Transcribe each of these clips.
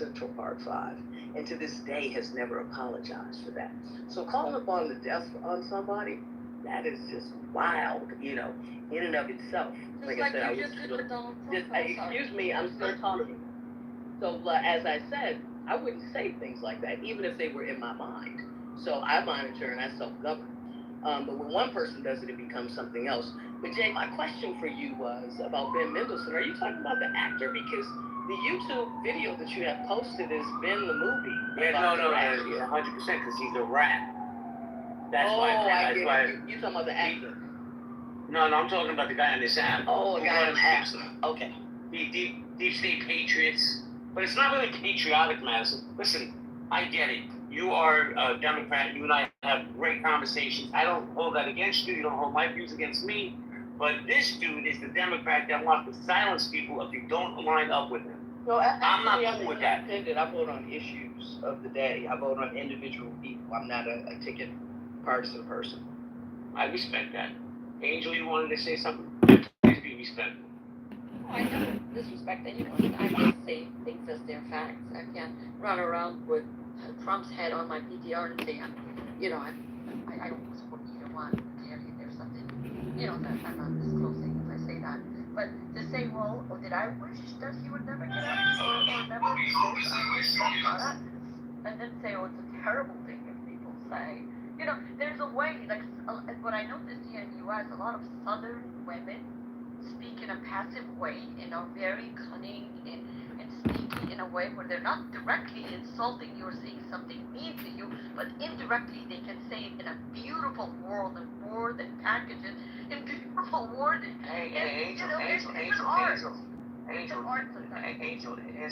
Central Park 5, and to this day has never apologized for that. So calling upon the death on somebody, that is just wild, you know, in and of itself. Just like I said, you just did with Donald Trump. Excuse me, I'm still talking. So as I said, I wouldn't say things like that, even if they were in my mind. So I monitor and I self-govern. But when one person does it, it becomes something else. But Jay, my question for you was about Ben Mendelsohn. Are you talking about the actor? Because the YouTube video that you have posted is Ben the movie. Yeah, no, 100%, because he's a rat. That's why. I get it. You talking about the actor? No, I'm talking about the guy on this app. Oh, a guy on the app. Okay. Deep state patriots. But it's not really patriotic, Madison. Listen, I get it. You are a Democrat. You and I have great conversations. I don't hold that against you. You don't hold my views against me. But this dude is the Democrat that wants to silence people if you don't line up with him. No, I'm not cool with that. I vote on issues of the day. I vote on individual people. I'm not a ticket partisan person. I respect that. Angel, you wanted to say something? Please be respectful. I never disrespect anyone. I just say things as they're facts. I can't run around with Trump's head on my PTR and say, I don't support either one. Clearly, there's something, that I'm not disclosing if I say that. But to say, well, did I wish that he would never get out or never that? And then say, oh, it's a terrible thing if people say. There's a way, like what I noticed here in the U.S., a lot of Southern women speak in a passive way, very cunning and sneaky in a way where they're not directly insulting you or saying something mean to you, but indirectly they can say it in a beautiful word and package it in beautiful wording. Angel, here's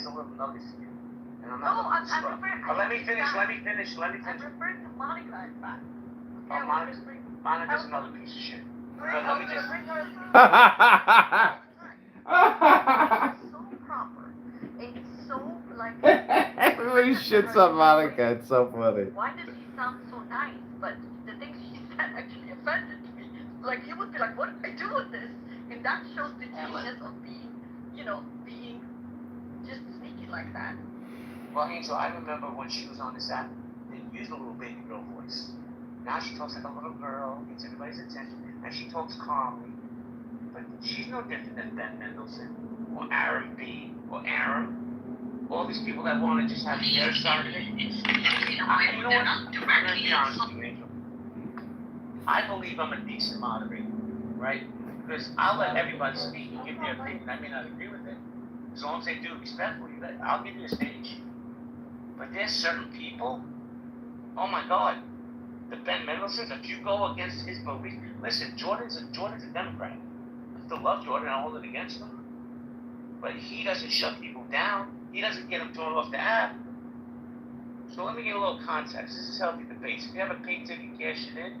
a little nugget for you. And I'm referring. But let me finish. I'm referring to Monica, in fact. Monica's another piece of shit. But let me just. It's so proper. It's so like. Everybody shits on Monica. It's so funny. Why does she sound so nice? But the things she said actually offended me. Like you would be like, what did I do with this? And that shows the genius of being, being just sneaky like that. Well, Angel, I remember when she was on this app, they used a little baby girl voice. Now she talks like a little girl, gets everybody's attention, and she talks calmly. But she's no different than Ben Mendelsohn, or Aaron B, or Aaron. All these people that want to just have their side of it. You know what? I'm going to be honest with you, Angel. I believe I'm a decent moderator, right? Because I'll let everybody speak and give their opinion. I may not agree with it. As long as they do it respectfully, I'll give you a stage. But there's certain people, oh my God, the Ben Mendelsohn, if you go against his beliefs, listen, Jordan's a Democrat. I still love Jordan, I hold it against him. But he doesn't shut people down. He doesn't get them thrown off the app. So let me give you a little context. This is healthy debates. If you have a pink ticket, cash it in.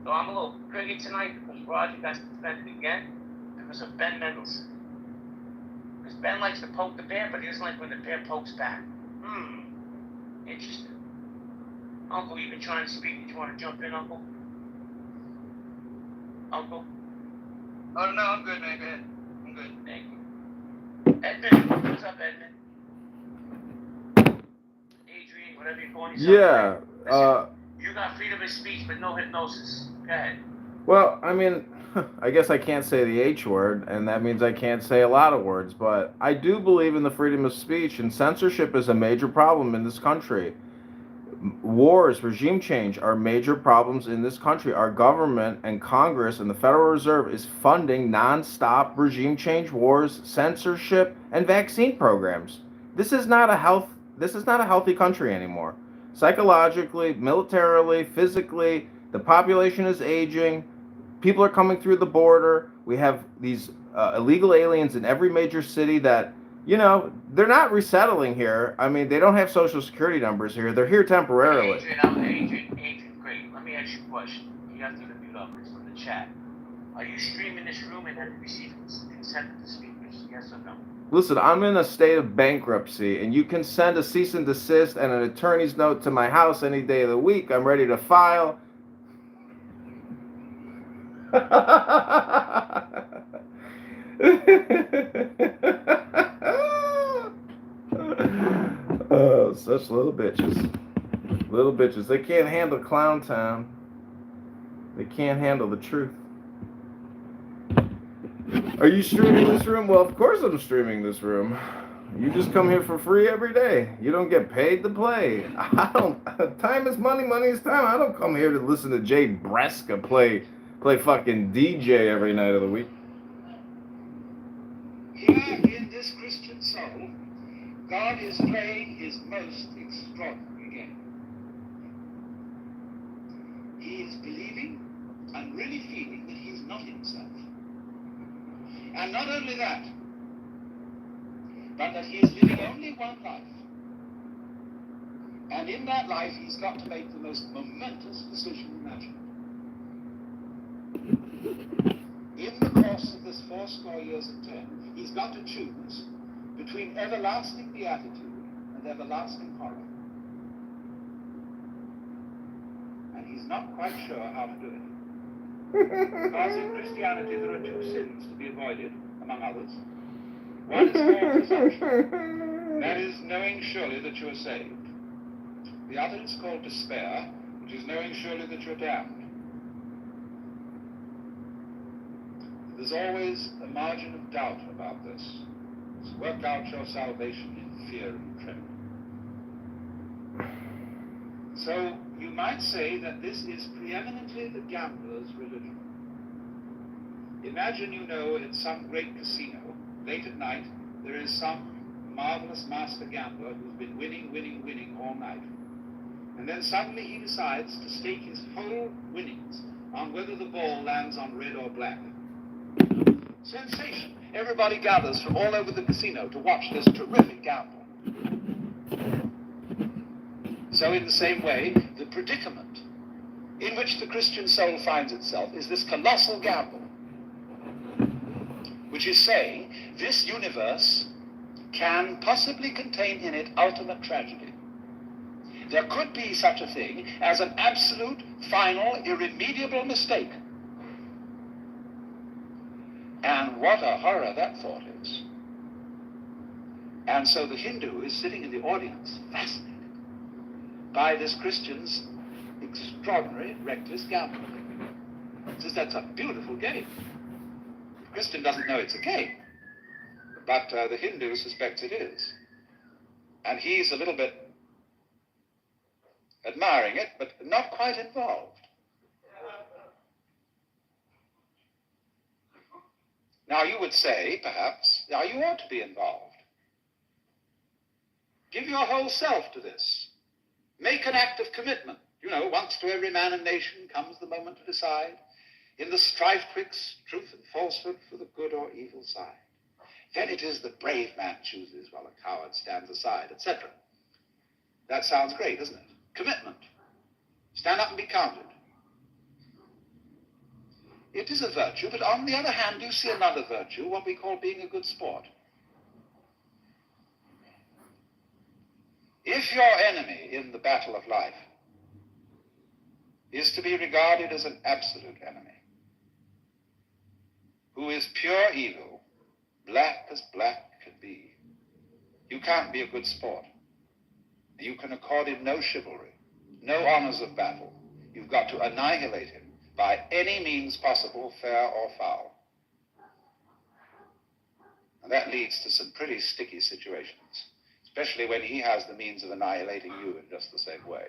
So I'm a little triggered tonight because Roger got suspended again because of Ben Mendelsohn. Because Ben likes to poke the bear, but he doesn't like when the bear pokes back. Interesting. Uncle, you've been trying to speak. Did you want to jump in, Uncle? Uncle? Oh, no, I'm good, man. Go ahead. I'm good. Thank you. Edmund, what's up, Edmund? Adrian, whatever you're calling yourself. Yeah. You got freedom of speech, but no hypnosis. Go ahead. Well, I mean, I guess I can't say the H word, and that means I can't say a lot of words, but I do believe in the freedom of speech, and censorship is a major problem in this country. Wars, regime change are major problems in this country. Our government and Congress and the Federal Reserve is funding non-stop regime change wars, censorship, and vaccine programs. This is not a healthy country anymore. Psychologically, militarily, physically, the population is aging. People are coming through the border. We have these illegal aliens in every major city that, they're not resettling here. I mean, they don't have social security numbers here. They're here temporarily. Adrian, great. Let me ask you a question. You have to even mute up. It's from the chat. Are you streaming this room and have you received consent of the speakers? Yes or no? Listen, I'm in a state of bankruptcy, and you can send a cease and desist and an attorney's note to my house any day of the week. I'm ready to file. Oh, such little bitches. Little bitches. They can't handle Clown Town. They can't handle the truth. Are you streaming this room? Well, of course I'm streaming this room. You just come here for free every day. You don't get paid to play. I don't. Time is money. Money is time. I don't come here to listen to Jay Breska play fucking DJ every night of the week. Here in this Christian soul, God is playing his most extraordinary game. He is believing and really feeling that he is not himself. And not only that, but that he is living only one life. And in that life, he's got to make the most momentous decision imaginable. In the course of this 80 years of 10, he's got to choose between everlasting beatitude and everlasting horror. And he's not quite sure how to do it. Because in Christianity there are two sins to be avoided, among others. One is called presumption. That is knowing surely that you are saved. The other is called despair, which is knowing surely that you're damned. There's always a margin of doubt about this. So work out your salvation in fear and trembling. So you might say that this is preeminently the gambler's religion. Imagine, you know, in some great casino, late at night, there is some marvelous master gambler who's been winning all night. And then suddenly he decides to stake his whole winnings on whether the ball lands on red or black. Sensation. Everybody gathers from all over the casino to watch this terrific gamble. So in the same way, the predicament in which the Christian soul finds itself is this colossal gamble, which is saying this universe can possibly contain in it ultimate tragedy. There could be such a thing as an absolute, final, irremediable mistake. And what a horror that thought is. And so the Hindu is sitting in the audience, fascinated by this Christian's extraordinary, reckless gambling. He says, that's a beautiful game. The Christian doesn't know it's a game, but the Hindu suspects it is. And he's a little bit admiring it, but not quite involved. Now you would say, perhaps, now you ought to be involved. Give your whole self to this. Make an act of commitment. You know, once to every man and nation comes the moment to decide. In the strife twixt truth and falsehood for the good or evil side. Then it is the brave man chooses while a coward stands aside, etc. That sounds great, doesn't it? Commitment. Stand up and be counted. It is a virtue, but on the other hand, you see another virtue, what we call being a good sport. If your enemy in the battle of life is to be regarded as an absolute enemy, who is pure evil, black as black can be, you can't be a good sport. You can accord him no chivalry, no honors of battle. You've got to annihilate him by any means possible, fair or foul. And that leads to some pretty sticky situations, especially when he has the means of annihilating you in just the same way.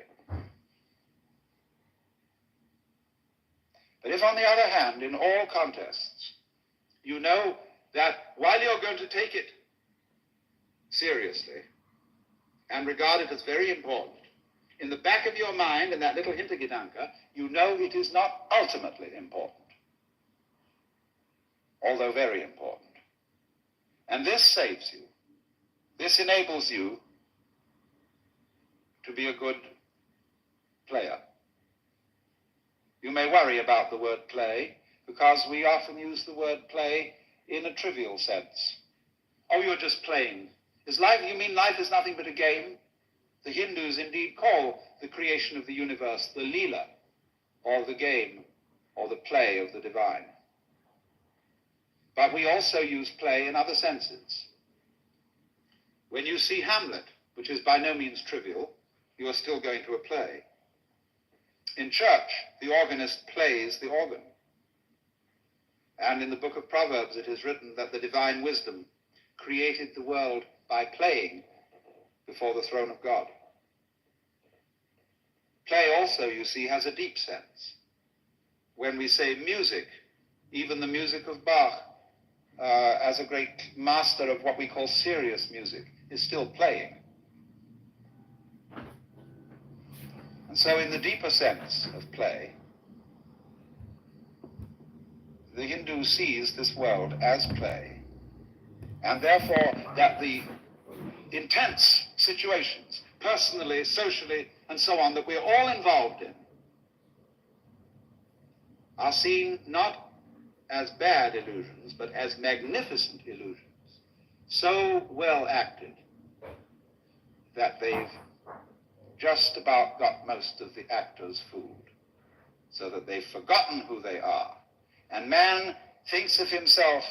But if, on the other hand, in all contests, you know that while you're going to take it seriously and regard it as very important, in the back of your mind, in that little Hintergedanke, you know it is not ultimately important, although very important. And this saves you. This enables you to be a good player. You may worry about the word play, because we often use the word play in a trivial sense. Oh, you're just playing. Is life, you mean life is nothing but a game? The Hindus indeed call the creation of the universe the Leela, or the game, or the play of the divine. But we also use play in other senses. When you see Hamlet, which is by no means trivial, you are still going to a play. In church, the organist plays the organ. And in the book of Proverbs, it is written that the divine wisdom created the world by playing before the throne of God. Play also, you see, has a deep sense. When we say music, even the music of Bach, as a great master of what we call serious music, is still playing. And so in the deeper sense of play, the Hindu sees this world as play, and therefore that the intense situations, personally, socially, and so on, that we're all involved in, are seen not as bad illusions, but as magnificent illusions, so well acted that they've just about got most of the actors fooled, so that they've forgotten who they are. And man thinks of himself,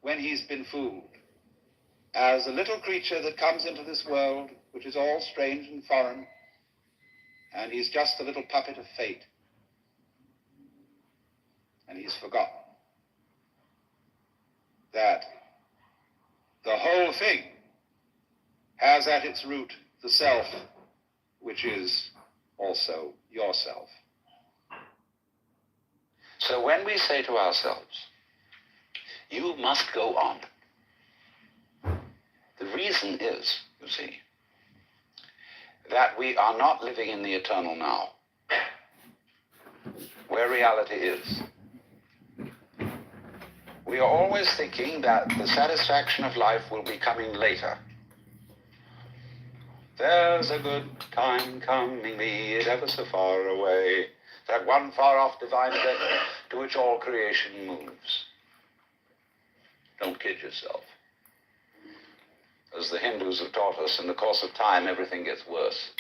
when he's been fooled, as a little creature that comes into this world, which is all strange and foreign, and he's just a little puppet of fate. And he's forgotten that the whole thing has at its root the self, which is also yourself. So when we say to ourselves, you must go on, the reason is, you see, that we are not living in the eternal now, where reality is. We are always thinking that the satisfaction of life will be coming later. There's a good time coming, be it ever so far away, that one far-off divine event to which all creation moves. Don't kid yourself. As the Hindus have taught us, in the course of time, everything gets worse.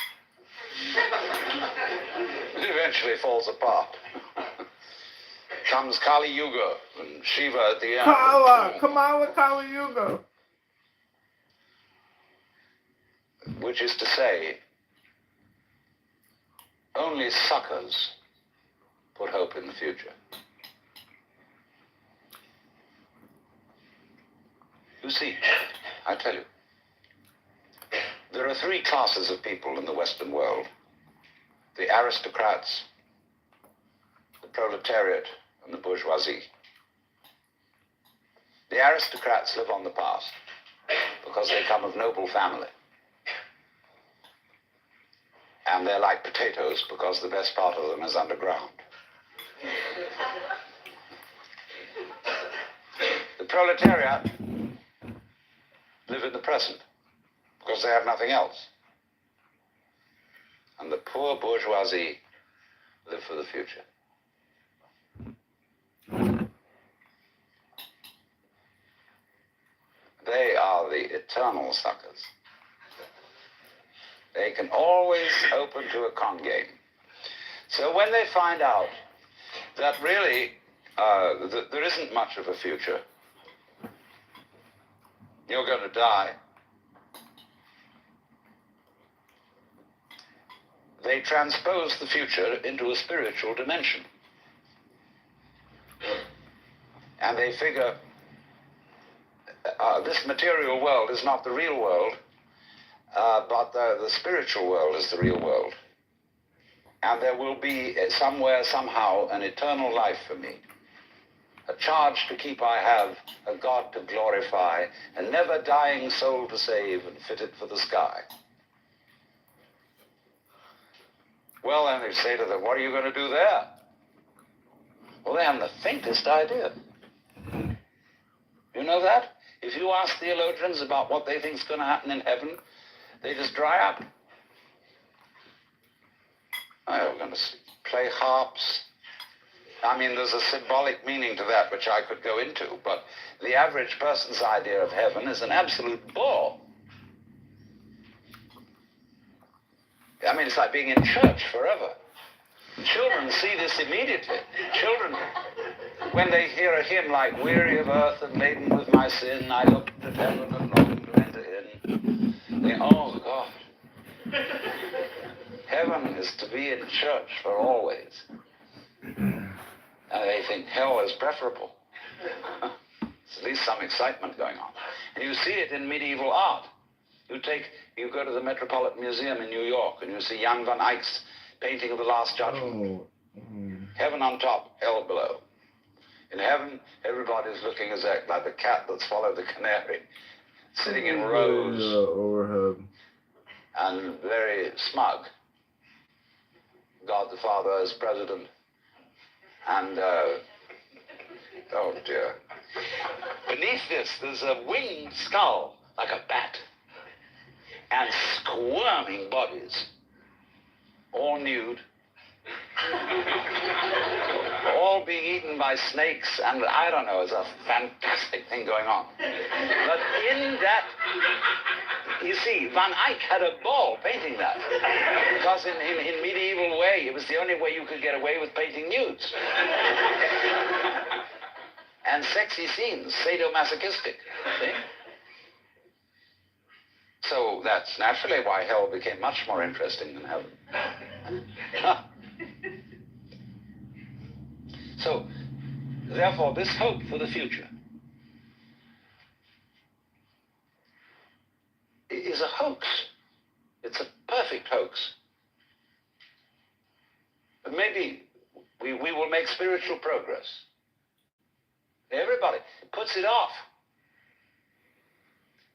It eventually falls apart. Comes Kali Yuga and Shiva at the end. Kamala Kali Yuga. Which is to say, only suckers put hope in the future. You see, I tell you, there are three classes of people in the Western world: the aristocrats, the proletariat, and the bourgeoisie. The aristocrats live on the past because they come of noble family. And they're like potatoes because the best part of them is underground. The proletariat live in the present because they have nothing else. And the poor bourgeoisie live for the future. They are the eternal suckers. They can always open to a con game. So when they find out that really there isn't much of a future, you're going to die, they transpose the future into a spiritual dimension. And they figure this material world is not the real world, but the spiritual world is the real world. And there will be somewhere, somehow, an eternal life for me. A charge to keep I have, a God to glorify, a never dying soul to save and fitted for the sky. Well, then they say to them, what are you going to do there? Well, they haven't the faintest idea. You know that? If you ask theologians about what they think is going to happen in heaven, they just dry up. Oh, we're going to play harps. I mean, there's a symbolic meaning to that which I could go into, but the average person's idea of heaven is an absolute bore. I mean, it's like being in church forever. Children see this immediately. Children, when they hear a hymn like, weary of earth and laden with my sin, I looked at heaven and longed to enter in. think, oh God, heaven is to be in church for always. And they think hell is preferable. There's at least some excitement going on. And you see it in medieval art. You go to the Metropolitan Museum in New York and you see Jan van Eyck's painting of the Last Judgment. Heaven on top, hell below. In heaven, everybody's looking like the cat that swallowed the canary, sitting in rows overhead. and very smug. God the Father as president. And, oh dear. Beneath this, there's a winged skull, like a bat, and squirming bodies, all nude, all being eaten by snakes, and I don't know, it's a fantastic thing going on. But in that, you see, Van Eyck had a ball painting that, because in medieval way, it was the only way you could get away with painting nudes. And sexy scenes, sadomasochistic, see? So that's naturally why hell became much more interesting than heaven. So, therefore, this hope for the future is a hoax. It's a perfect hoax. But maybe we will make spiritual progress. Everybody puts it off.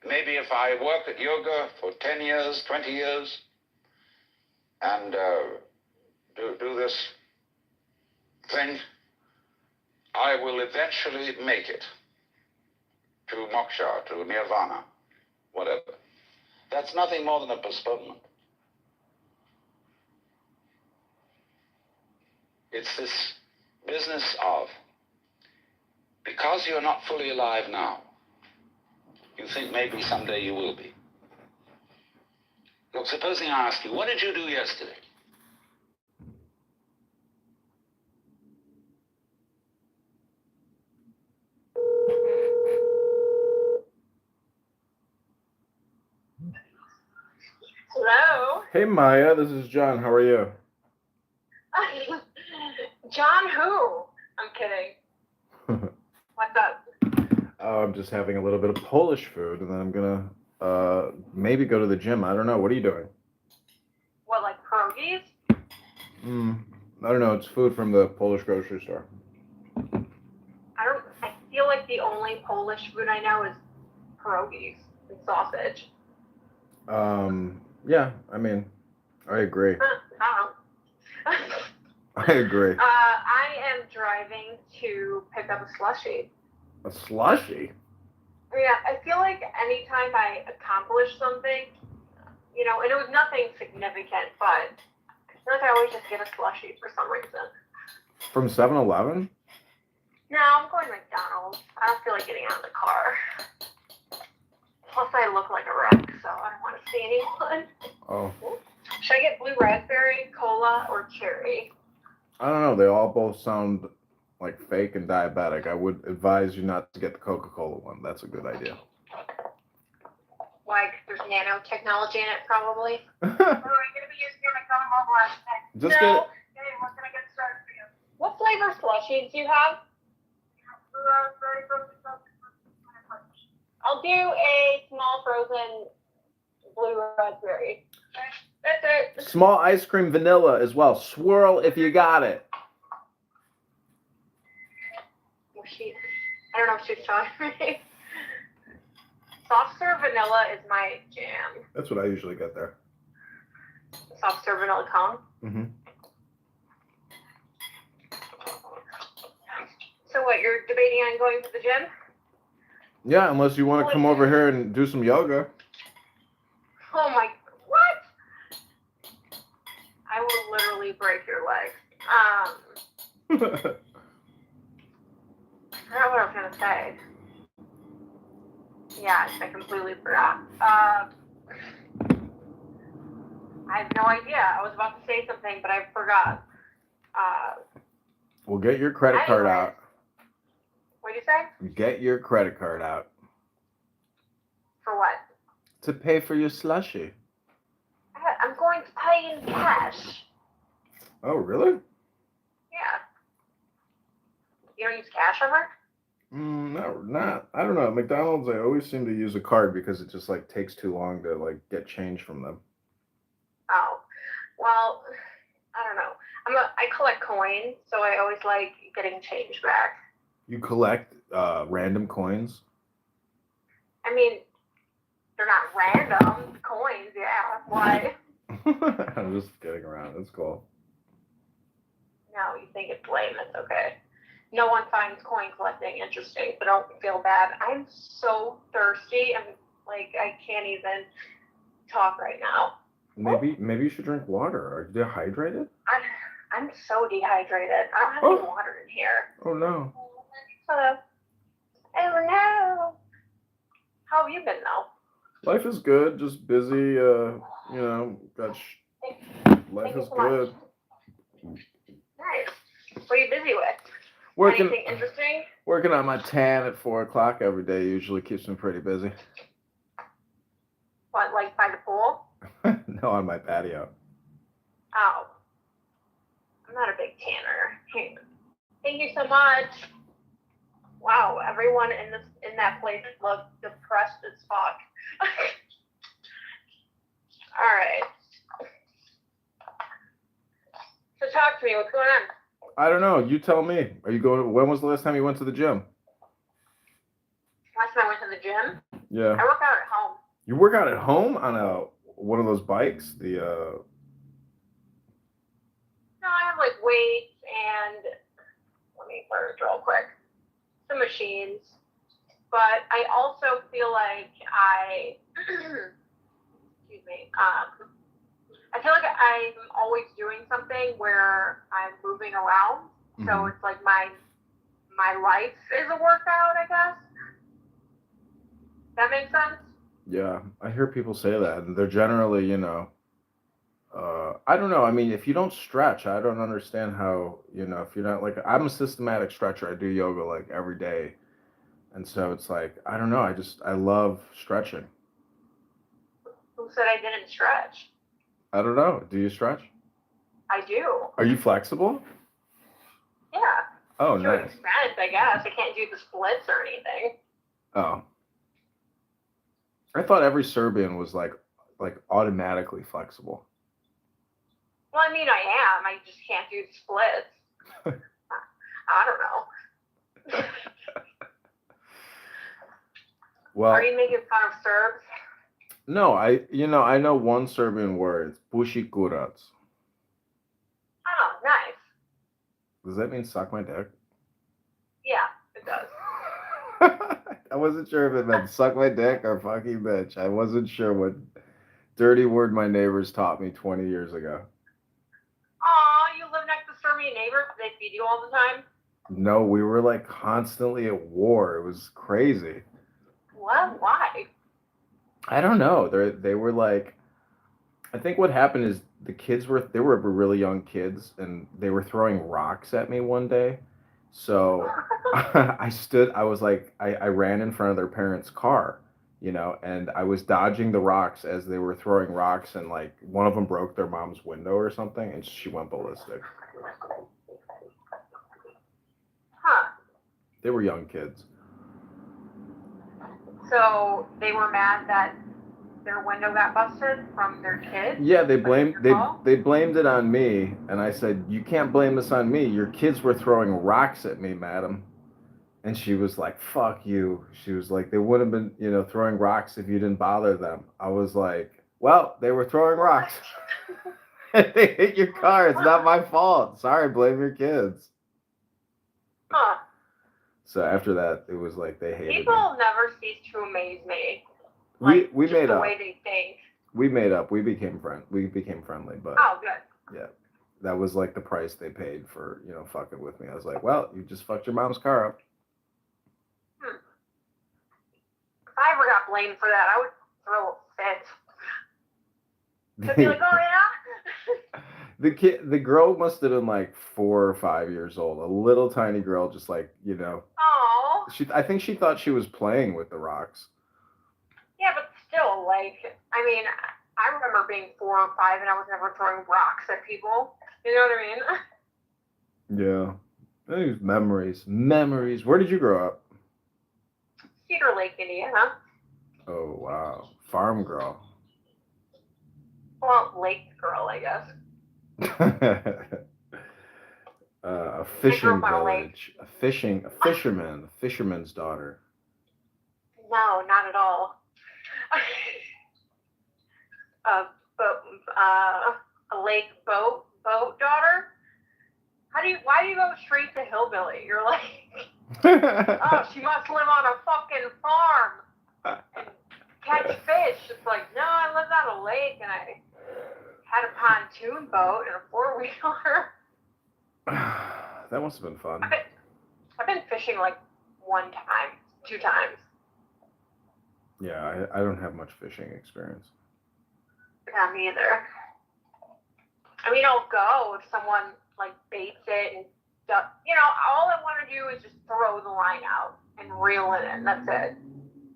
Maybe if I work at yoga for 10 years, 20 years, and do this thing, I will eventually make it to moksha, to nirvana, whatever. That's nothing more than a postponement. It's this business of, because you're not fully alive now, you think maybe someday you will be. Look, supposing I ask you, what did you do yesterday? Hello? Hey Maya, this is John. How are you? John who? I'm kidding. What's up? I'm just having a little bit of Polish food, and then I'm gonna maybe go to the gym. I don't know. What are you doing? What, like pierogies? I don't know. It's food from the Polish grocery store. I feel like the only Polish food I know is pierogies and sausage. Yeah. I mean, I agree. I don't know. I agree. I am driving to pick up a slushie. A slushie? Yeah, I feel like anytime I accomplish something, you know, and it was nothing significant, but I feel like I always just get a slushie for some reason. From 7-Eleven? No, I'm going to McDonald's. I don't feel like getting out of the car. Plus, I look like a wreck, so I don't want to see anyone. Oh. Should I get blue raspberry, cola, or cherry? I don't know. They all both sound like fake and diabetic. I would advise you not to get the Coca-Cola one. That's a good idea. Like, there's nanotechnology in it, probably. Oh, I'm going to be using your McDonald's mobile app today. Just no. Hey, what can I get started for you? What flavor slushies do you have? I'll do a small frozen blue raspberry. That's it. Small ice cream vanilla as well. Swirl if you got it. I don't know if she's talking to me. Soft serve vanilla is my jam. That's what I usually get there. Soft serve vanilla cone. Mm-hmm. So what, you're debating on going to the gym? Yeah, unless you want to come over here and do some yoga. Oh my, what? I will literally break your leg. I don't know what I was gonna say. Yeah, I completely forgot. I have no idea. I was about to say something, but I forgot. Well, get your credit card out. What'd you say? Get your credit card out. For what? To pay for your slushy. I'm going to pay in cash. Oh, really? Yeah. You don't use cash ever? No, not. I don't know. At McDonald's, I always seem to use a card because it just like takes too long to like get change from them. Oh. Well, I don't know. I collect coins, so I always like getting change back. You collect random coins. I mean, they're not random coins, yeah. Why? I'm just kidding around. That's cool. No, you think it's lame, it's okay. No one finds coin collecting interesting, so don't feel bad. I'm so thirsty and like I can't even talk right now. Maybe you should drink water. Are you dehydrated? I'm so dehydrated. I don't have any water in here. Oh no. Oh no. How have you been though? Life is good. Just busy. You know, life is so good. Nice. What are you busy with? Working. Anything interesting? Working on my tan at 4 o'clock every day usually keeps me pretty busy. What, like by the pool? No, on my patio. Oh. I'm not a big tanner. Thank you so much. Wow, everyone in that place looked depressed as fuck. All right. So talk to me. What's going on? I don't know. You tell me. Are you going? When was the last time you went to the gym? Last time I went to the gym? Yeah. I work out at home. You work out at home on one of those bikes? The No, I have like weights and let me search real quick. Some machines. But I also feel like excuse me, I feel like I'm always doing something where I'm moving around. Mm-hmm. So it's like my life is a workout, I guess. That makes sense? Yeah, I hear people say that, and they're generally, you know, I don't know. I mean, if you don't stretch, I don't understand how, you know, if you're not like, I'm a systematic stretcher. I do yoga like every day. And so it's like, I don't know. I love stretching. Who said I didn't stretch? I don't know. Do you stretch? I do. Are you flexible? Yeah. Oh, to nice. an extent, I guess. I can't do the splits or anything. Oh. I thought every Serbian was like automatically flexible. Well, I mean, I am. I just can't do the splits. I don't know. Well, are you making fun of Serbs? No, I know one Serbian word. It's bushi kurac. Oh, nice. Does that mean suck my dick? Yeah, it does. I wasn't sure if it meant suck my dick or fucking bitch. I wasn't sure what dirty word my neighbors taught me 20 years ago. Aw, you live next to Serbian neighbors? They feed you all the time? No, we were like constantly at war. It was crazy. What? Why? I don't know. They were like, I think what happened is they were really young kids and they were throwing rocks at me one day. So I ran in front of their parents' car, you know, and I was dodging the rocks as they were throwing rocks, and like one of them broke their mom's window or something and she went ballistic. Huh. They were young kids. So they were mad that their window got busted from their kids? Yeah, they blamed it on me, and I said, "You can't blame this on me. Your kids were throwing rocks at me, madam." And she was like, "Fuck you." She was like, "They wouldn't have been, you know, throwing rocks if you didn't bother them." I was like, "Well, they were throwing rocks. They hit your car. It's not my fault. Sorry, blame your kids." Huh. So after that, it was like they hated People me. never cease to amaze me. We Like, made the up. way they think. We made up. We became friendly, but Oh, good. yeah, that was like the price they paid for, you know, fucking with me. I was like, well, you just fucked your mom's car up. If I ever got blamed for that, I would throw a fit. I'd be like, oh yeah. The girl must have been like 4 or 5 years old, a little tiny girl, just like, you know. Oh. I think she thought she was playing with the rocks. Yeah, but still, like, I mean, I remember being 4 or 5 and I was never throwing rocks at people. You know what I mean? Yeah. I think memories. Memories. Where did you grow up? Cedar Lake, Indiana. Oh, wow. Farm girl. Well, lake girl, I guess. A fishing up on a lake. village. A fisherman's daughter. No, not at all. A lake boat daughter. Why do you go straight to hillbilly? You're like, oh, she must live on a fucking farm and catch fish. It's like, no, I lived on a lake and I had a pontoon boat and a 4-wheeler. That must have been fun. I've been fishing like 1 time, 2 times. Yeah, I don't have much fishing experience. Yeah, me either. I mean, I'll go if someone like baits it and stuff. You know, all I want to do is just throw the line out and reel it in. That's it.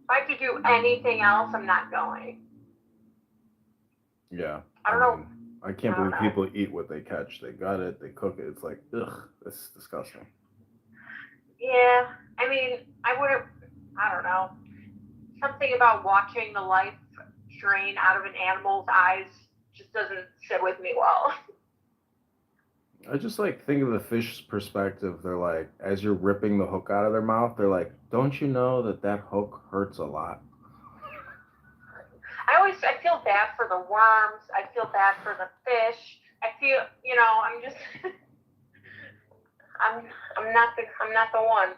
If I could do anything else, I'm not going. Yeah. I don't know. I can't believe people eat what they catch. They gut it, they cook it. It's like, ugh, that's disgusting. Yeah, I mean, I don't know. Something about watching the life drain out of an animal's eyes just doesn't sit with me well. I just like think of the fish's perspective. They're like, as you're ripping the hook out of their mouth, they're like, don't you know that hook hurts a lot? I feel bad for the worms. I feel bad for the fish. I feel, I'm just, I'm not the one.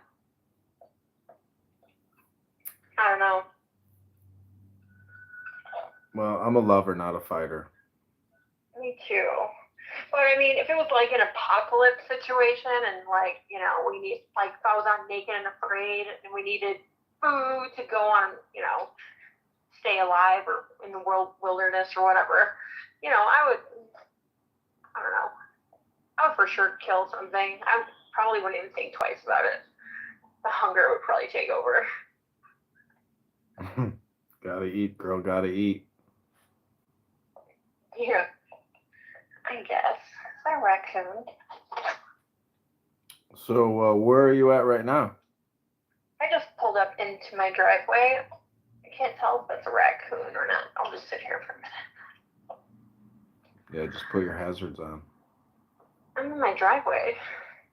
I don't know. Well, I'm a lover, not a fighter. Me too. But I mean, if it was like an apocalypse situation and like, we need, like if I was on Naked and Afraid and we needed food to go on, stay alive or in the wilderness or whatever, I don't know. I would for sure kill something. I probably wouldn't even think twice about it. The hunger would probably take over. Gotta eat, girl, gotta eat. Yeah, I guess. It's a raccoon. So, where are you at right now? I just pulled up into my driveway. I can't tell if it's a raccoon or not. I'll just sit here for a minute. Yeah, just put your hazards on. I'm in my driveway.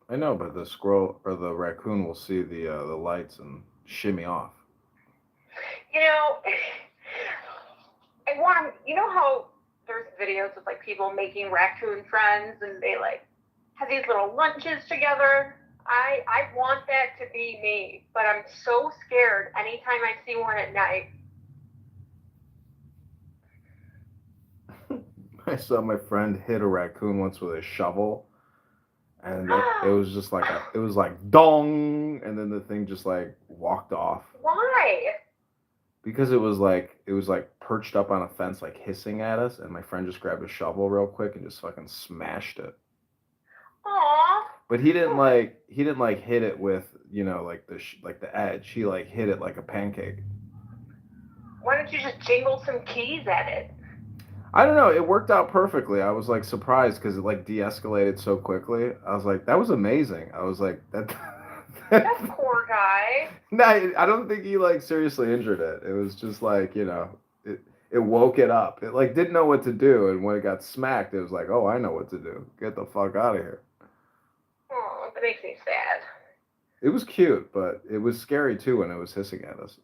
I know, but the squirrel or the raccoon will see the lights and shimmy off. I want to, how there's videos of like people making raccoon friends and they like have these little lunches together. I want that to be me, but I'm so scared anytime I see one at night. I saw my friend hit a raccoon once with a shovel, and it was just like it was like dong, and then the thing just like walked off. Why? Because it was like perched up on a fence, like hissing at us, and my friend just grabbed a shovel real quick and just fucking smashed it. Aww. But he didn't hit it with like the edge. He like hit it like a pancake. Why don't you just jingle some keys at it? I don't know. It worked out perfectly. I was like surprised because it like de-escalated so quickly. I was like, that was amazing. I was like, that poor guy. No, I don't think he like seriously injured it. It was just like it woke it up. It like didn't know what to do, and when it got smacked, it was like, oh, I know what to do. Get the fuck out of here. Oh, that makes me sad. It was cute, but it was scary too when it was hissing at us.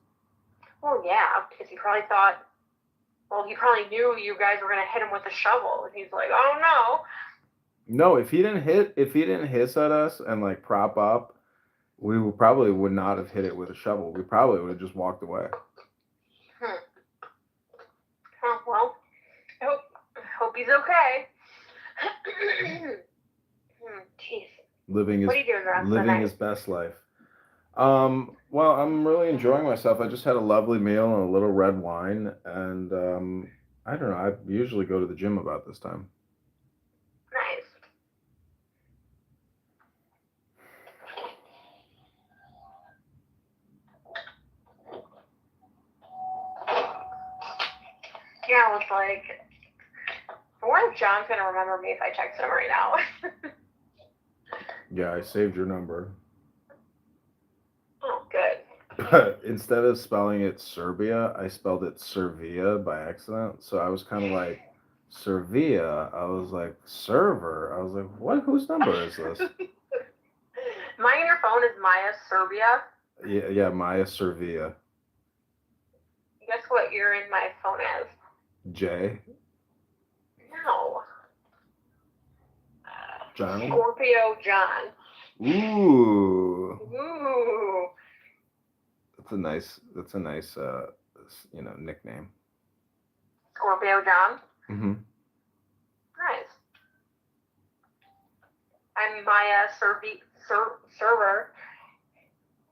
Well, yeah, because he probably knew you guys were gonna hit him with a shovel, and he's like, oh no. No, if he didn't hiss at us and like prop up, we probably would not have hit it with a shovel. We probably would have just walked away. Oh, well, I hope he's okay. Jeez. Living his best life. Well, I'm really enjoying myself. I just had a lovely meal and a little red wine, and I don't know. I usually go to the gym about this time. Nice. like, I wonder if John's gonna remember me if I text him right now. Yeah, I saved your number. Oh, good. But instead of spelling it Serbia, I spelled it Servia by accident. So I was kind of like, Servia. I was like, server. I was like, what? Whose number is this? Mine in your phone is Maya Serbia. Yeah, Maya Servia. Guess what you're in my phone as? J. No. Johnny? Scorpio John. Ooh. Ooh. That's a nice nickname. Scorpio John. Mm-hmm. Nice. I'm Maya Server.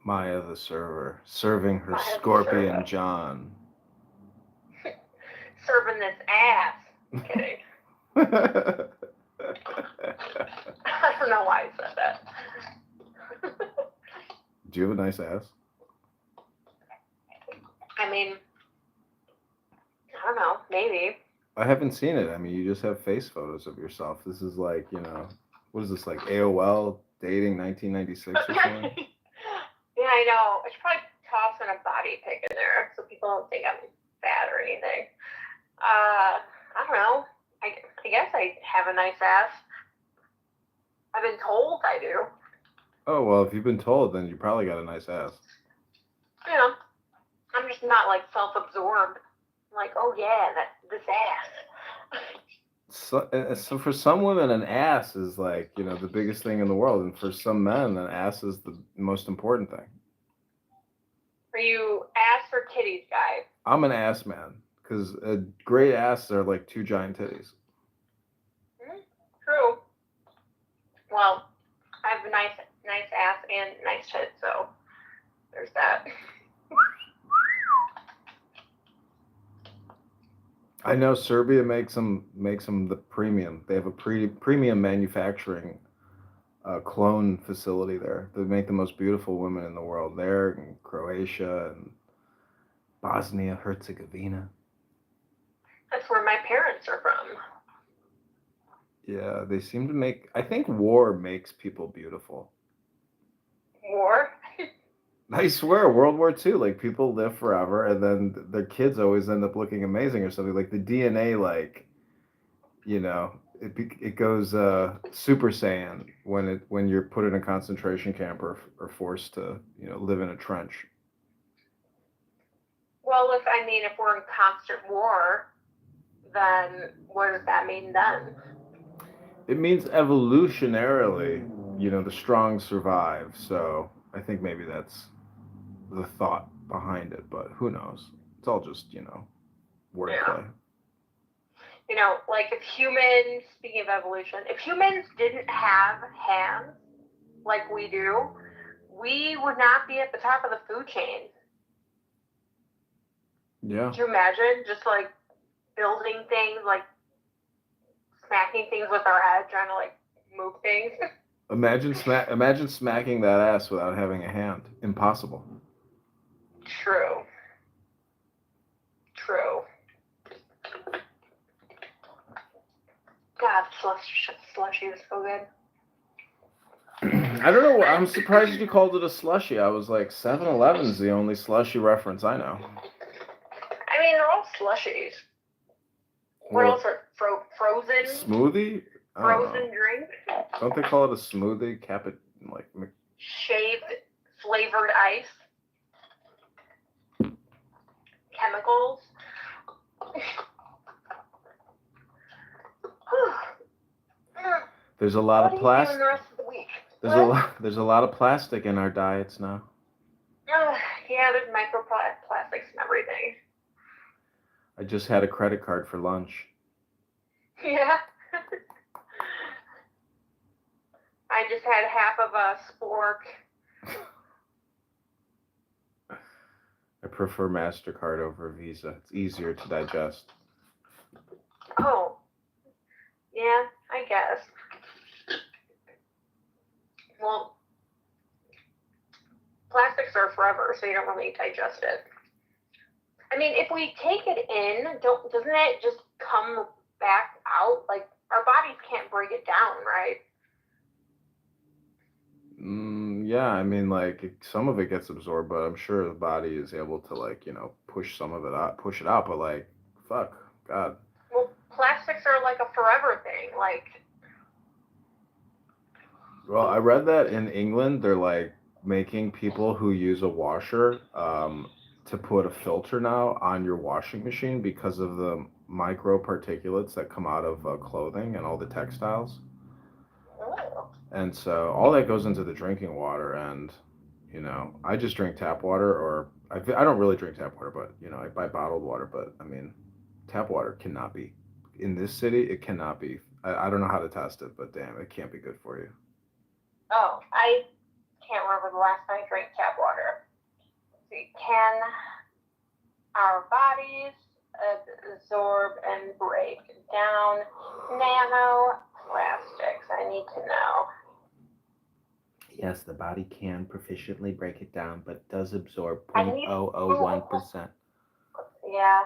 Maya the server, serving her Maya the scorpion server. John. Serving this ass. I'm kidding. I don't know why I said that. Do you have a nice ass? I mean, I don't know, maybe. I haven't seen it. I mean, you just have face photos of yourself. This is like, what is this, like AOL dating 1996 or something? Yeah, I know. I should probably toss in a body pic in there so people don't think I'm fat or anything. I don't know. I guess I have a nice ass. I've been told I do. Oh, well, if you've been told, then you probably got a nice ass. You know, I'm just not like self-absorbed. I'm like, oh yeah, this ass. So for some women, an ass is like, the biggest thing in the world. And for some men, an ass is the most important thing. Are you ass or titties guy? I'm an ass man. Because a great ass are like two giant titties. True. Well, I have a nice ass and nice tits, so there's that. I know Serbia makes them the premium. They have a premium manufacturing clone facility there. They make the most beautiful women in the world there, in Croatia and Bosnia Herzegovina. That's where my parents are from. Yeah, they seem to make. I think war makes people beautiful. War? I swear, World War II, like people live forever, and then their kids always end up looking amazing or something. Like the DNA, like, it goes Super Saiyan when you're put in a concentration camp or forced to live in a trench. Well, if we're in constant war, then what does that mean then? It means evolutionarily, the strong survive. So I think maybe that's the thought behind it, but who knows? It's all just, wordplay. Yeah. Like if humans, speaking of evolution, if humans didn't have hands like we do, we would not be at the top of the food chain. Yeah. Could you imagine just like building things, like smacking things with our head, trying to like move things? Imagine smacking that ass without having a hand. Impossible. True. God, slushy was so good. I don't know. I'm surprised you called it a slushy. I was like, 7-Eleven's the only slushy reference I know. I mean, they're all slushies. What else are frozen? Smoothie? Frozen drink? Don't they call it a smoothie? Shaved flavored ice? Chemicals? There's a lot of plastic. The rest of the week? There's a lot of plastic in our diets now. Yeah, there's microplastics and everything. I just had a credit card for lunch. Yeah. I just had half of a spork. I prefer MasterCard over Visa. It's easier to digest. Oh. Yeah, I guess. Well, plastics are forever, so you don't really digest it. I mean, if we take it in, doesn't it just come back out? Like, our bodies can't break it down, right? Yeah, I mean, like some of it gets absorbed, but I'm sure the body is able to like, push some of it out, push it out. But like, fuck, God. Well, plastics are like a forever thing. Like, Well, I read that in England they're like making people who use a washer to put a filter now on your washing machine because of the micro particulates that come out of clothing and all the textiles. oh, And so all that goes into the drinking water. And, I just drink tap water, or I don't really drink tap water, but, I buy bottled water. But I mean, tap water cannot be, in this city, it cannot be. I don't know how to test it, but damn, it can't be good for you. oh, I can't remember the last time I drank tap water. Let's see, can our bodies absorb and break down nanoplastics? I need to know. Yes, the body can proficiently break it down, but does absorb I need- 0.001%. Yeah.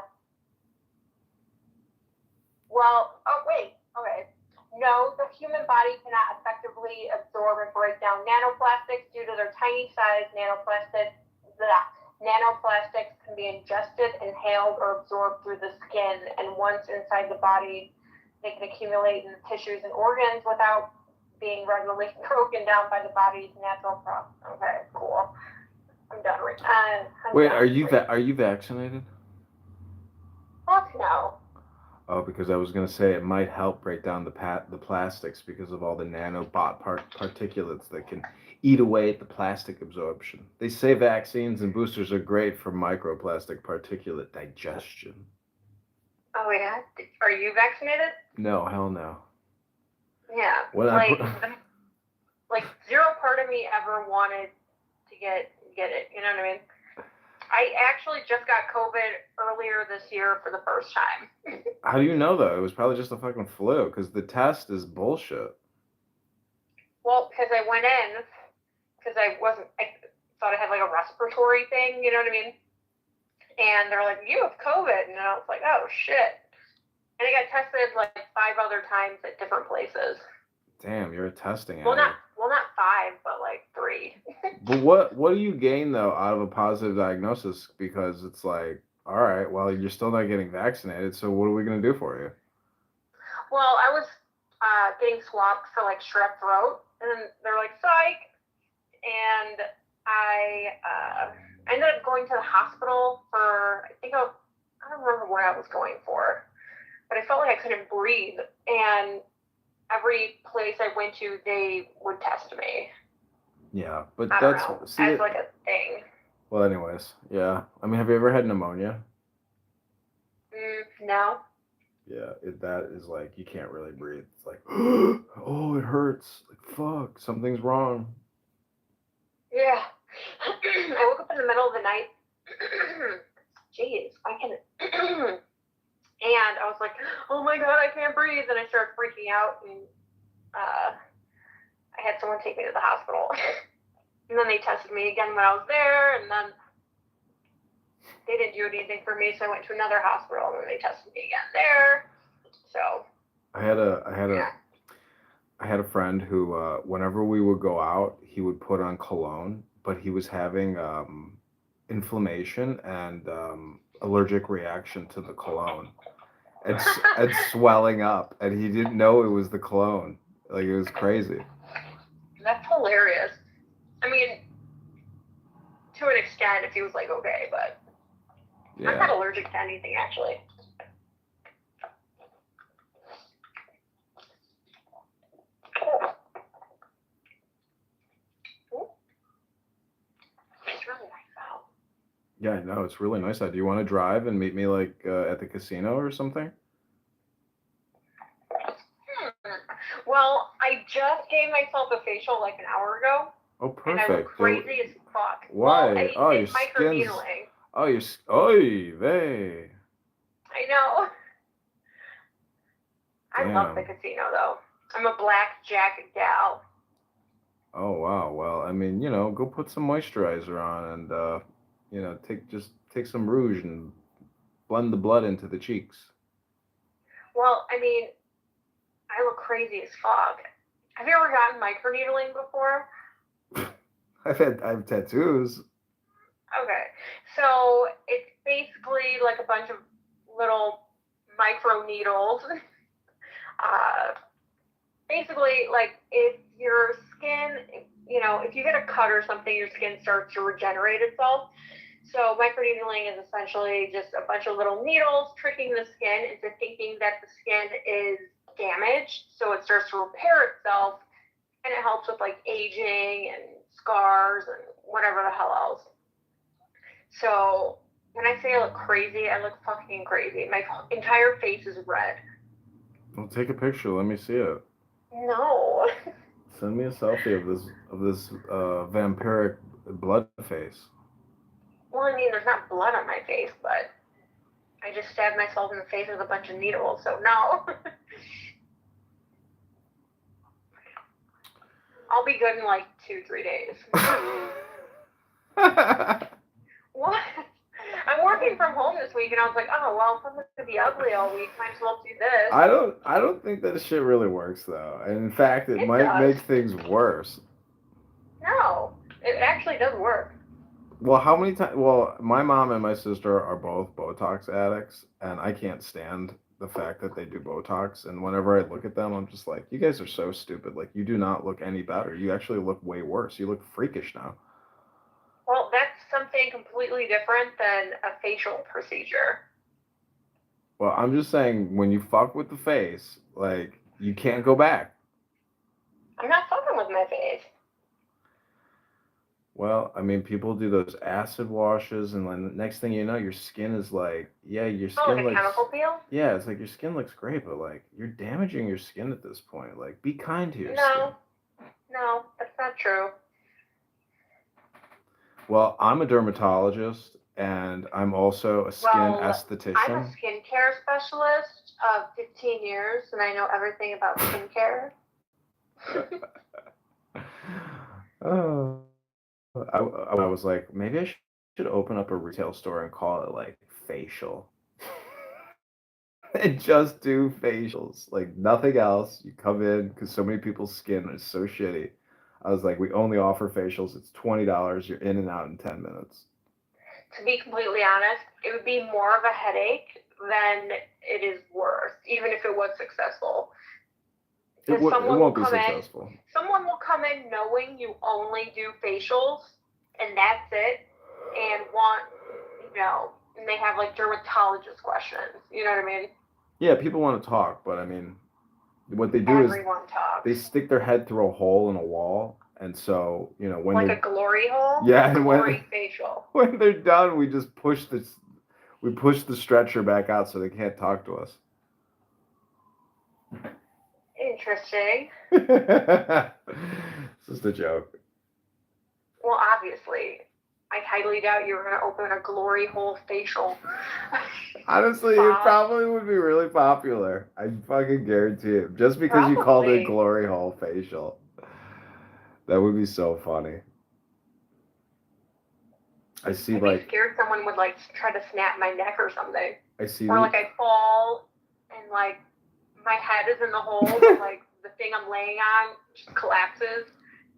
Well, oh wait, okay. No, the human body cannot effectively absorb and break down nanoplastics due to their tiny size. Nanoplastics can be ingested, inhaled, or absorbed through the skin, and once inside the body, they can accumulate in the tissues and organs without being regularly broken down by the body's natural process. Okay, cool. I'm done. Wait, are you vaccinated? Fuck no. Oh, because I was gonna say it might help break down the plastics because of all the particulates that can eat away at the plastic absorption. They say vaccines and boosters are great for microplastic particulate digestion. Oh yeah. Are you vaccinated? No, hell no. Yeah. When Like zero part of me ever wanted to get it. You know what I mean? I actually just got COVID earlier this year for the first time. How do you know though? It was probably just a fucking flu because the test is bullshit. Well, because I went in because I thought I had like a respiratory thing. You know what I mean? And they're like, "You have COVID," and I was like, "Oh shit!" And I got tested like 5 other times at different places. Damn, you're a testing Well, addict. not 5, but like 3. But what do you gain though out of a positive diagnosis? Because it's like, all right, well, you're still not getting vaccinated, so what are we gonna do for you? Well, I was getting swabbed for like strep throat, and then they're like, "Psych," and I ended up going to the hospital for I don't remember what I was going for, but I felt like I couldn't breathe, and every place I went to, they would test me. Yeah, but I don't know, see, as like a thing. well, anyways, yeah. I mean, have you ever had pneumonia? No. Yeah, that is like you can't really breathe. It's like, oh, it hurts. Like, fuck, something's wrong. Yeah. I woke up in the middle of the night. Jeez, I can. And I was like, "Oh my god, I can't breathe!" And I started freaking out, and I had someone take me to the hospital. And then they tested me again when I was there, and then they didn't do anything for me, so I went to another hospital, and then they tested me again there. So I had a friend who, whenever we would go out, he would put on cologne, but he was having inflammation and allergic reaction to the cologne, and swelling up, and he didn't know it was the cologne. Like, it was crazy. that's hilarious. I mean, to an extent, if he was like okay, but I'm not Yeah. allergic to anything actually. It's really nice out. Yeah, I know. It's really nice out. Do you want to drive and meet me like at the casino or something? Well, I just gave myself a facial like an hour ago, Oh, and I look perfect. crazy as fuck. Why? Well, Oh, your it's skin's. microneedling. Oh, your. Oy vey. I know. I love the Damn. casino though. I'm a blackjack gal. Oh wow. Well, I mean, go put some moisturizer on and take some rouge and blend the blood into the cheeks. Well, I mean, I look crazy as fuck. Have you ever gotten microneedling before? I have tattoos. Okay. So it's basically like a bunch of little micro needles. Basically, like if your skin, if you get a cut or something, your skin starts to regenerate itself. So microneedling is essentially just a bunch of little needles tricking the skin into thinking that the skin is damaged, so it starts to repair itself, and it helps with like aging and scars and whatever the hell else. So when I say I look crazy, I look fucking crazy. My entire face is red. Well, take a picture. Let me see it. No. Send me a selfie of this vampiric blood face. Well, I mean, there's not blood on my face, but I just stabbed myself in the face with a bunch of needles, so no. I'll be good in like 2-3 days. What? I'm working from home this week, and I was like, oh, well, if I'm going to be ugly all week, might as well do this. I don't think that shit really works though. And in fact, it might does. make things worse. No, it actually does work. Well, how many times? Well, my mom and my sister are both Botox addicts, and I can't stand the fact that they do Botox. And whenever I look at them, I'm just like, you guys are so stupid. Like, you do not look any better. You actually look way worse. You look freakish now. Well, that's something completely different than a facial procedure. Well, I'm just saying, when you fuck with the face, like, you can't go back. I'm not fucking with my face. Well, I mean, people do those acid washes, and then the next thing you know, your skin is like, yeah, your Oh, skin like a looks, chemical peel? yeah, it's like your skin looks great, but like, you're damaging your skin at this point. Like, be kind to your No, skin. no, that's not true. Well, I'm a dermatologist, and I'm also a skin Well, esthetician. I'm a skincare specialist of 15 years, and I know everything about skincare. Oh, I was like, maybe I should open up a retail store and call it like facial. And just do facials, like nothing else. You come in because so many people's skin is so shitty. I was like, we only offer facials. It's $20. You're in and out in 10 minutes. To be completely honest, it would be more of a headache than it is worth, even if it was successful. It won't be successful. Someone will come in knowing you only do facials, and that's it, and and they have like dermatologist questions. You know what I mean? Yeah, people want to talk, but I mean, what they do Everyone talks. they stick their head through a hole in a wall, and so when like a glory hole. Yeah, a glory facial. When they're done, we just push the stretcher back out so they can't talk to us. Interesting. It's just a joke. Well, obviously, I highly doubt you were going to open a glory hole facial. Honestly, it probably would be really popular. I fucking guarantee it. Just because you called it glory hole facial. That would be so funny. I'd be scared someone would like try to snap my neck or something. Or like I fall and like my head is in the hole, but like the thing I'm laying on just collapses,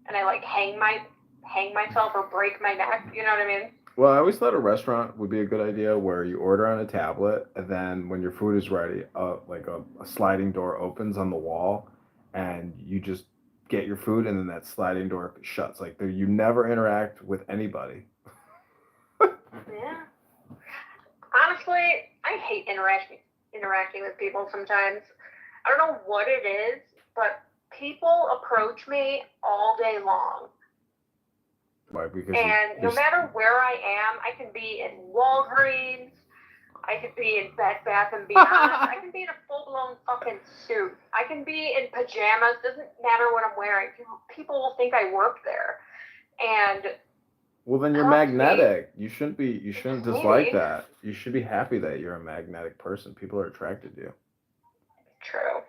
and I like hang myself or break my neck. You know what I mean? Well, I always thought a restaurant would be a good idea where you order on a tablet, and then when your food is ready, like a sliding door opens on the wall, and you just get your food, and then that sliding door shuts. Like you never interact with anybody. Yeah. Honestly, I hate interacting with people sometimes. I don't know what it is, but people approach me all day long. Why? Because and no matter where I am, I can be in Walgreens, I could be in Bed Bath & Beyond, I can be in a full-blown fucking suit, I can be in pajamas, doesn't matter what I'm wearing. People will think I work there. And well, then you're magnetic. You shouldn't dislike that. You should be happy that you're a magnetic person. People are attracted to you. True.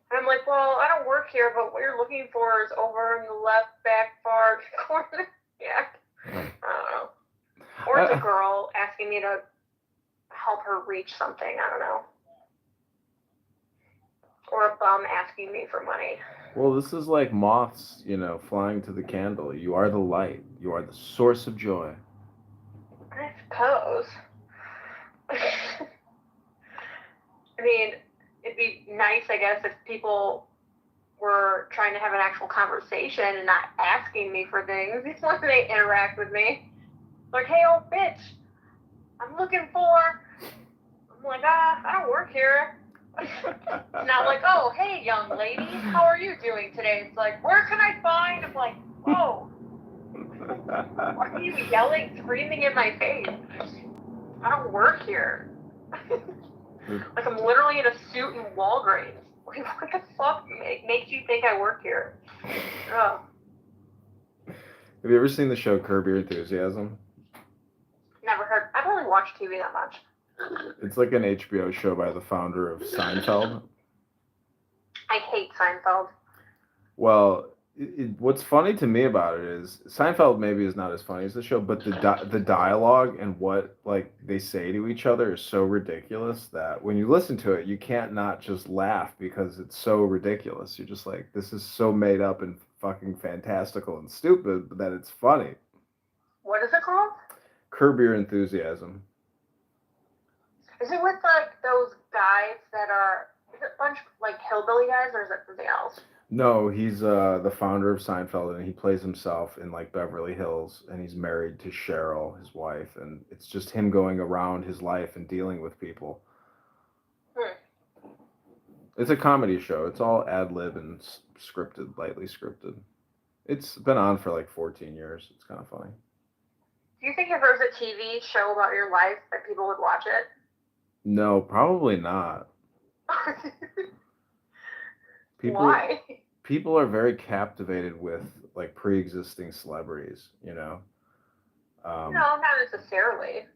And I'm like, well, I don't work here, but what you're looking for is over in the left back far corner. Yeah. I don't know. Or it's a girl asking me to help her reach something. I don't know. or a bum asking me for money. Well, this is like moths, flying to the candle. You are the light. You are the source of joy. I suppose. I mean, it'd be nice, I guess, if people were trying to have an actual conversation and not asking me for things when they interact with me. Like, hey, old bitch, I'm looking for. I'm like, I don't work here. Not like, oh, hey, young lady, how are you doing today? It's like, where can I find? I'm like, whoa. Why are you yelling, screaming in my face? I don't work here. Like, I'm literally in a suit in Walgreens. What the fuck makes you think I work here? Ugh. Have you ever seen the show Curb Your Enthusiasm? Never heard. I don't really watch TV that much. It's like an HBO show by the founder of Seinfeld. I hate Seinfeld. Well, what's funny to me about it is Seinfeld maybe is not as funny as the show, but the dialogue and what like they say to each other is so ridiculous that when you listen to it, you can't not just laugh because it's so ridiculous. You're just like, this is so made up and fucking fantastical and stupid that it's funny. What is it called? Curb Your Enthusiasm. Is it with like those guys that are? Is it a bunch like hillbilly guys, or is it something else? No, he's the founder of Seinfeld, and he plays himself in like Beverly Hills, and he's married to Cheryl, his wife, and it's just him going around his life and dealing with people. It's a comedy show. It's all ad lib and scripted, lightly scripted. It's been on for like 14 years. It's kind of funny. Do you think if there was a TV show about your life that people would watch it? No, probably not. Why? People are very captivated with like pre-existing celebrities, No, not necessarily.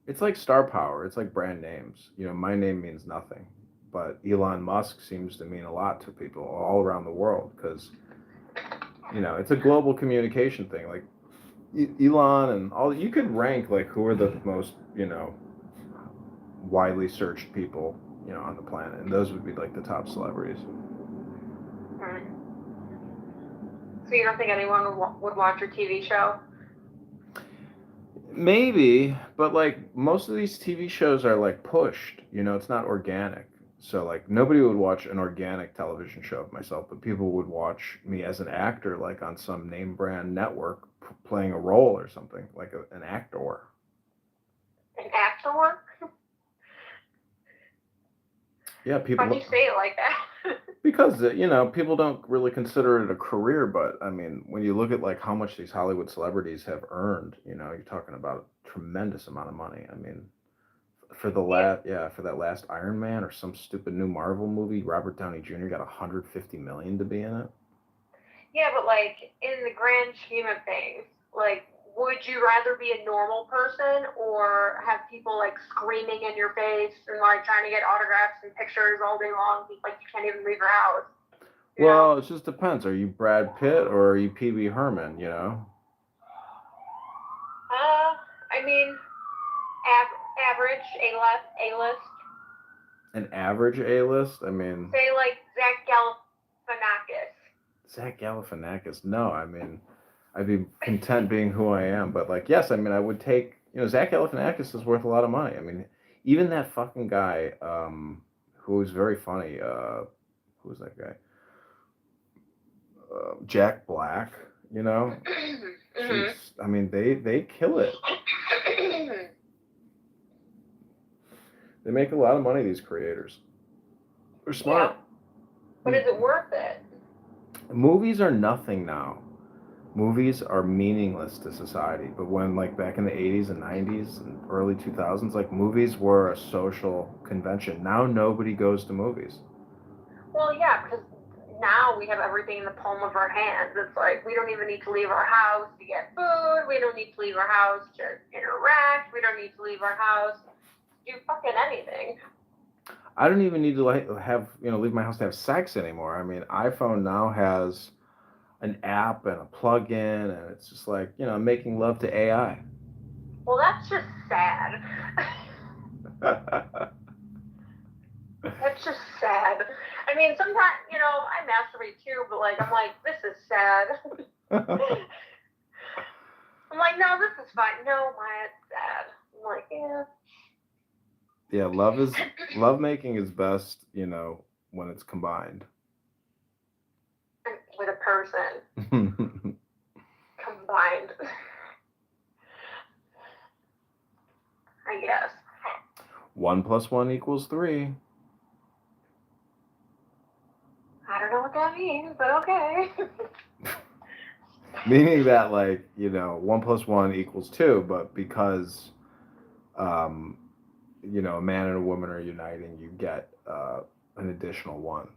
It's like star power. It's like brand names. My name means nothing, but Elon Musk seems to mean a lot to people all around the world because, it's a global communication thing. Like Elon and all, you could rank like who are the most, widely searched people, on the planet, and those would be like the top celebrities. So you don't think anyone would watch your TV show? Maybe, but like most of these TV shows are like pushed, it's not organic. So like nobody would watch an organic television show of myself, but people would watch me as an actor, like on some name brand network playing a role or something, like an actor. An actor? Yeah, people. Why do you say it like that? Because people don't really consider it a career, but I mean, when you look at like how much these Hollywood celebrities have earned, you're talking about a tremendous amount of money. I mean, for that last Iron Man or some stupid new Marvel movie, Robert Downey Jr. got $150 million to be in it. Yeah, but like in the grand scheme of things, like, would you rather be a normal person or have people like screaming in your face and like trying to get autographs and pictures all day long? Like you can't even leave your house. Well, it just depends. Are you Brad Pitt or are you Pee-wee Herman? I mean, average A-list. An average A-list? I mean, say like Zach Galifianakis. Zach Galifianakis? No, I mean, I'd be content being who I am. But like, yes, I mean, I would take. Zach Galifianakis is worth a lot of money. I mean, even that fucking guy, who was very funny. Who was that guy? Jack Black. I mean, they kill it. They make a lot of money, these creators. They're smart. Yeah. But is it worth it? Movies are nothing now. Movies are meaningless to society. But when, like, back in the 80s and 90s and early 2000s, like, movies were a social convention. Now nobody goes to movies. Well, yeah, because now we have everything in the palm of our hands. It's like, we don't even need to leave our house to get food. We don't need to leave our house to interact. We don't need to leave our house to do fucking anything. I don't even need to leave my house to have sex anymore. I mean, iPhone now has an app and a plug-in, and it's just like, making love to AI. Well, that's just sad. It's just sad. I mean, sometimes, you know, I masturbate too, but like, I'm like, this is sad. I'm like, no, this is fine. No, Maya, it's sad. I'm like, yeah. Yeah, love making is best, you know, when it's combined. With a person combined. I guess. 1 + 1 = 3. I don't know what that means, but okay. Meaning that, like, you know, 1 + 1 = 2, but because, you know, a man and a woman are uniting, you get an additional 1.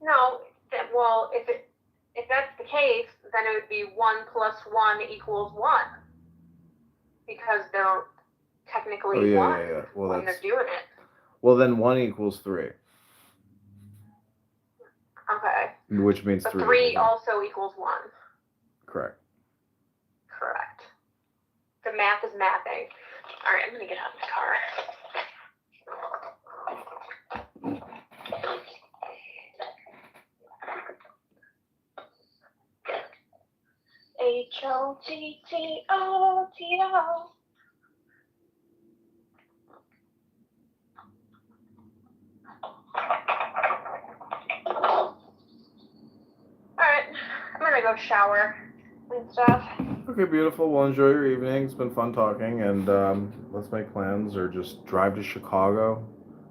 No, well, if that's the case, then it would be 1 + 1 = 1, because they're technically one Well, when they're doing it. Well, then 1 = 3, Okay. which means But 3. 3 also equals 1. Correct. Correct. The math is mathing. All right, I'm gonna get out of the car. HOTTOTO. Alright, I'm gonna go shower and stuff. Okay, beautiful. Well, enjoy your evening. It's been fun talking, and let's make plans, or just drive to Chicago,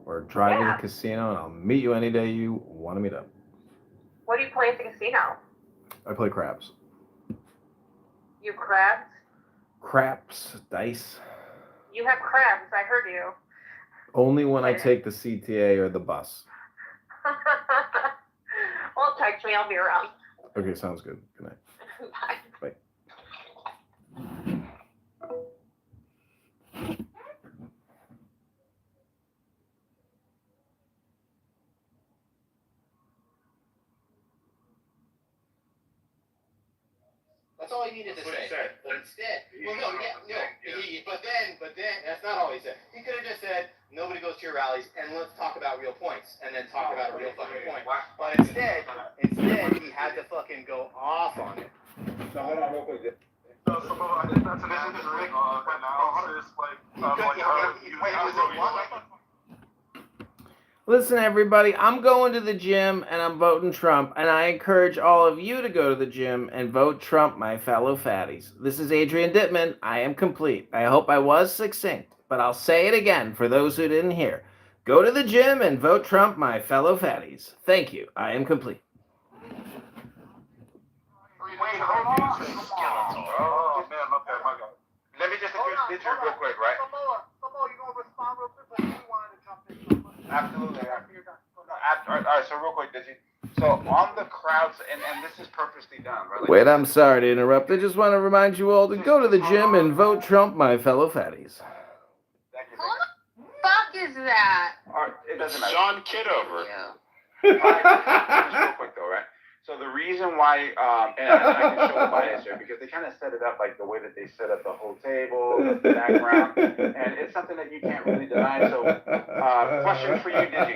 or drive to the casino, and I'll meet you any day you want to meet up. What do you play at the casino? I play craps. You crabs? Craps, dice. You have crabs, I heard you. Only when I take the CTA or the bus. Well, text me, I'll be around. Okay, sounds good. Good night. Bye. Bye. That's all he needed to say. But instead, well, no, but then, that's not all he said. He could have just said, nobody goes to your rallies, and let's talk about real points, and then talk about a real fucking point. But instead, he had to fucking go off on it. So hold on real quick. So I think that's an accurate analysis. Listen, everybody, I'm going to the gym and I'm voting Trump, and I encourage all of you to go to the gym and vote Trump, my fellow fatties. This is Adrian Dittman. I am complete. I hope I was succinct, but I'll say it again for those who didn't hear. Go to the gym and vote Trump, my fellow fatties. Thank you. I am complete. Wait, hold on. Oh, man, okay, my God. Let me just introduce you real quick, right? Some more, you gonna respond real quick, but you wanted to jump in. Absolutely. All right, so real quick, so on the crowds, and this is purposely done, right? Like, Wait, I'm sorry to interrupt. I just want to remind you all to go to the gym and vote Trump, my fellow fatties. Thank you. Who the fuck is that? All right, it doesn't matter. John Kitover. Yeah. All right, just real quick though, right? So the reason why, and I can show the bias here, because they kind of set it up like the way that they set up the whole table, the background, and it's something that you can't really deny. So, question for you, Digi.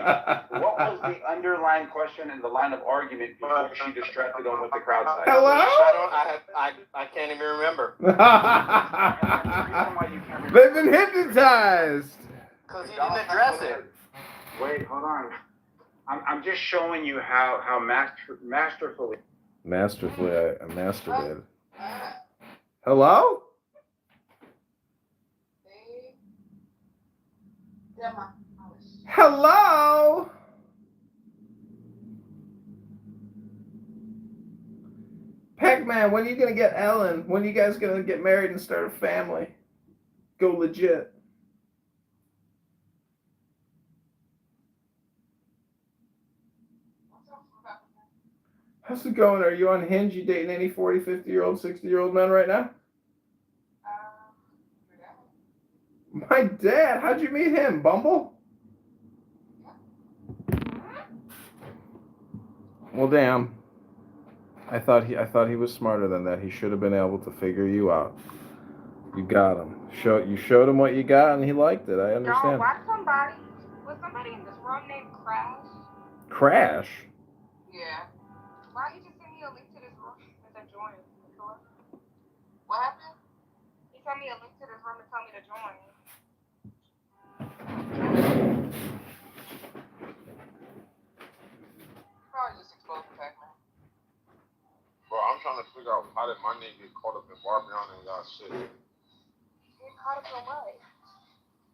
What was the underlying question in the line of argument before she distracted on what the crowd said? Hello? I can't even remember. They've been hypnotized. Because he didn't address it. Wait, hold on. I'm just showing you how masterfully. Masterfully, I masturbated. Hello? Hello? Pac-Man, when are you gonna get Ellen? When are you guys gonna get married and start a family? Go legit. How's it going? Are you on Hinge? You dating any 40, 50-year-old, 60-year-old men right now? My dad? How'd you meet him? Bumble? Well, damn. I thought he was smarter than that. He should have been able to figure you out. You got him. You showed him what you got, and he liked it. I understand. Don't watch so somebody in this room named Crash? Crash? Yeah. Why he just send me a link to this room as I join? What happened? He sent me a link to this room and told me to join. Probably just exposed the fact, man. Bro, I'm trying to figure out how did my nigga get caught up in Barbiana and y'all shit. Get caught up in what?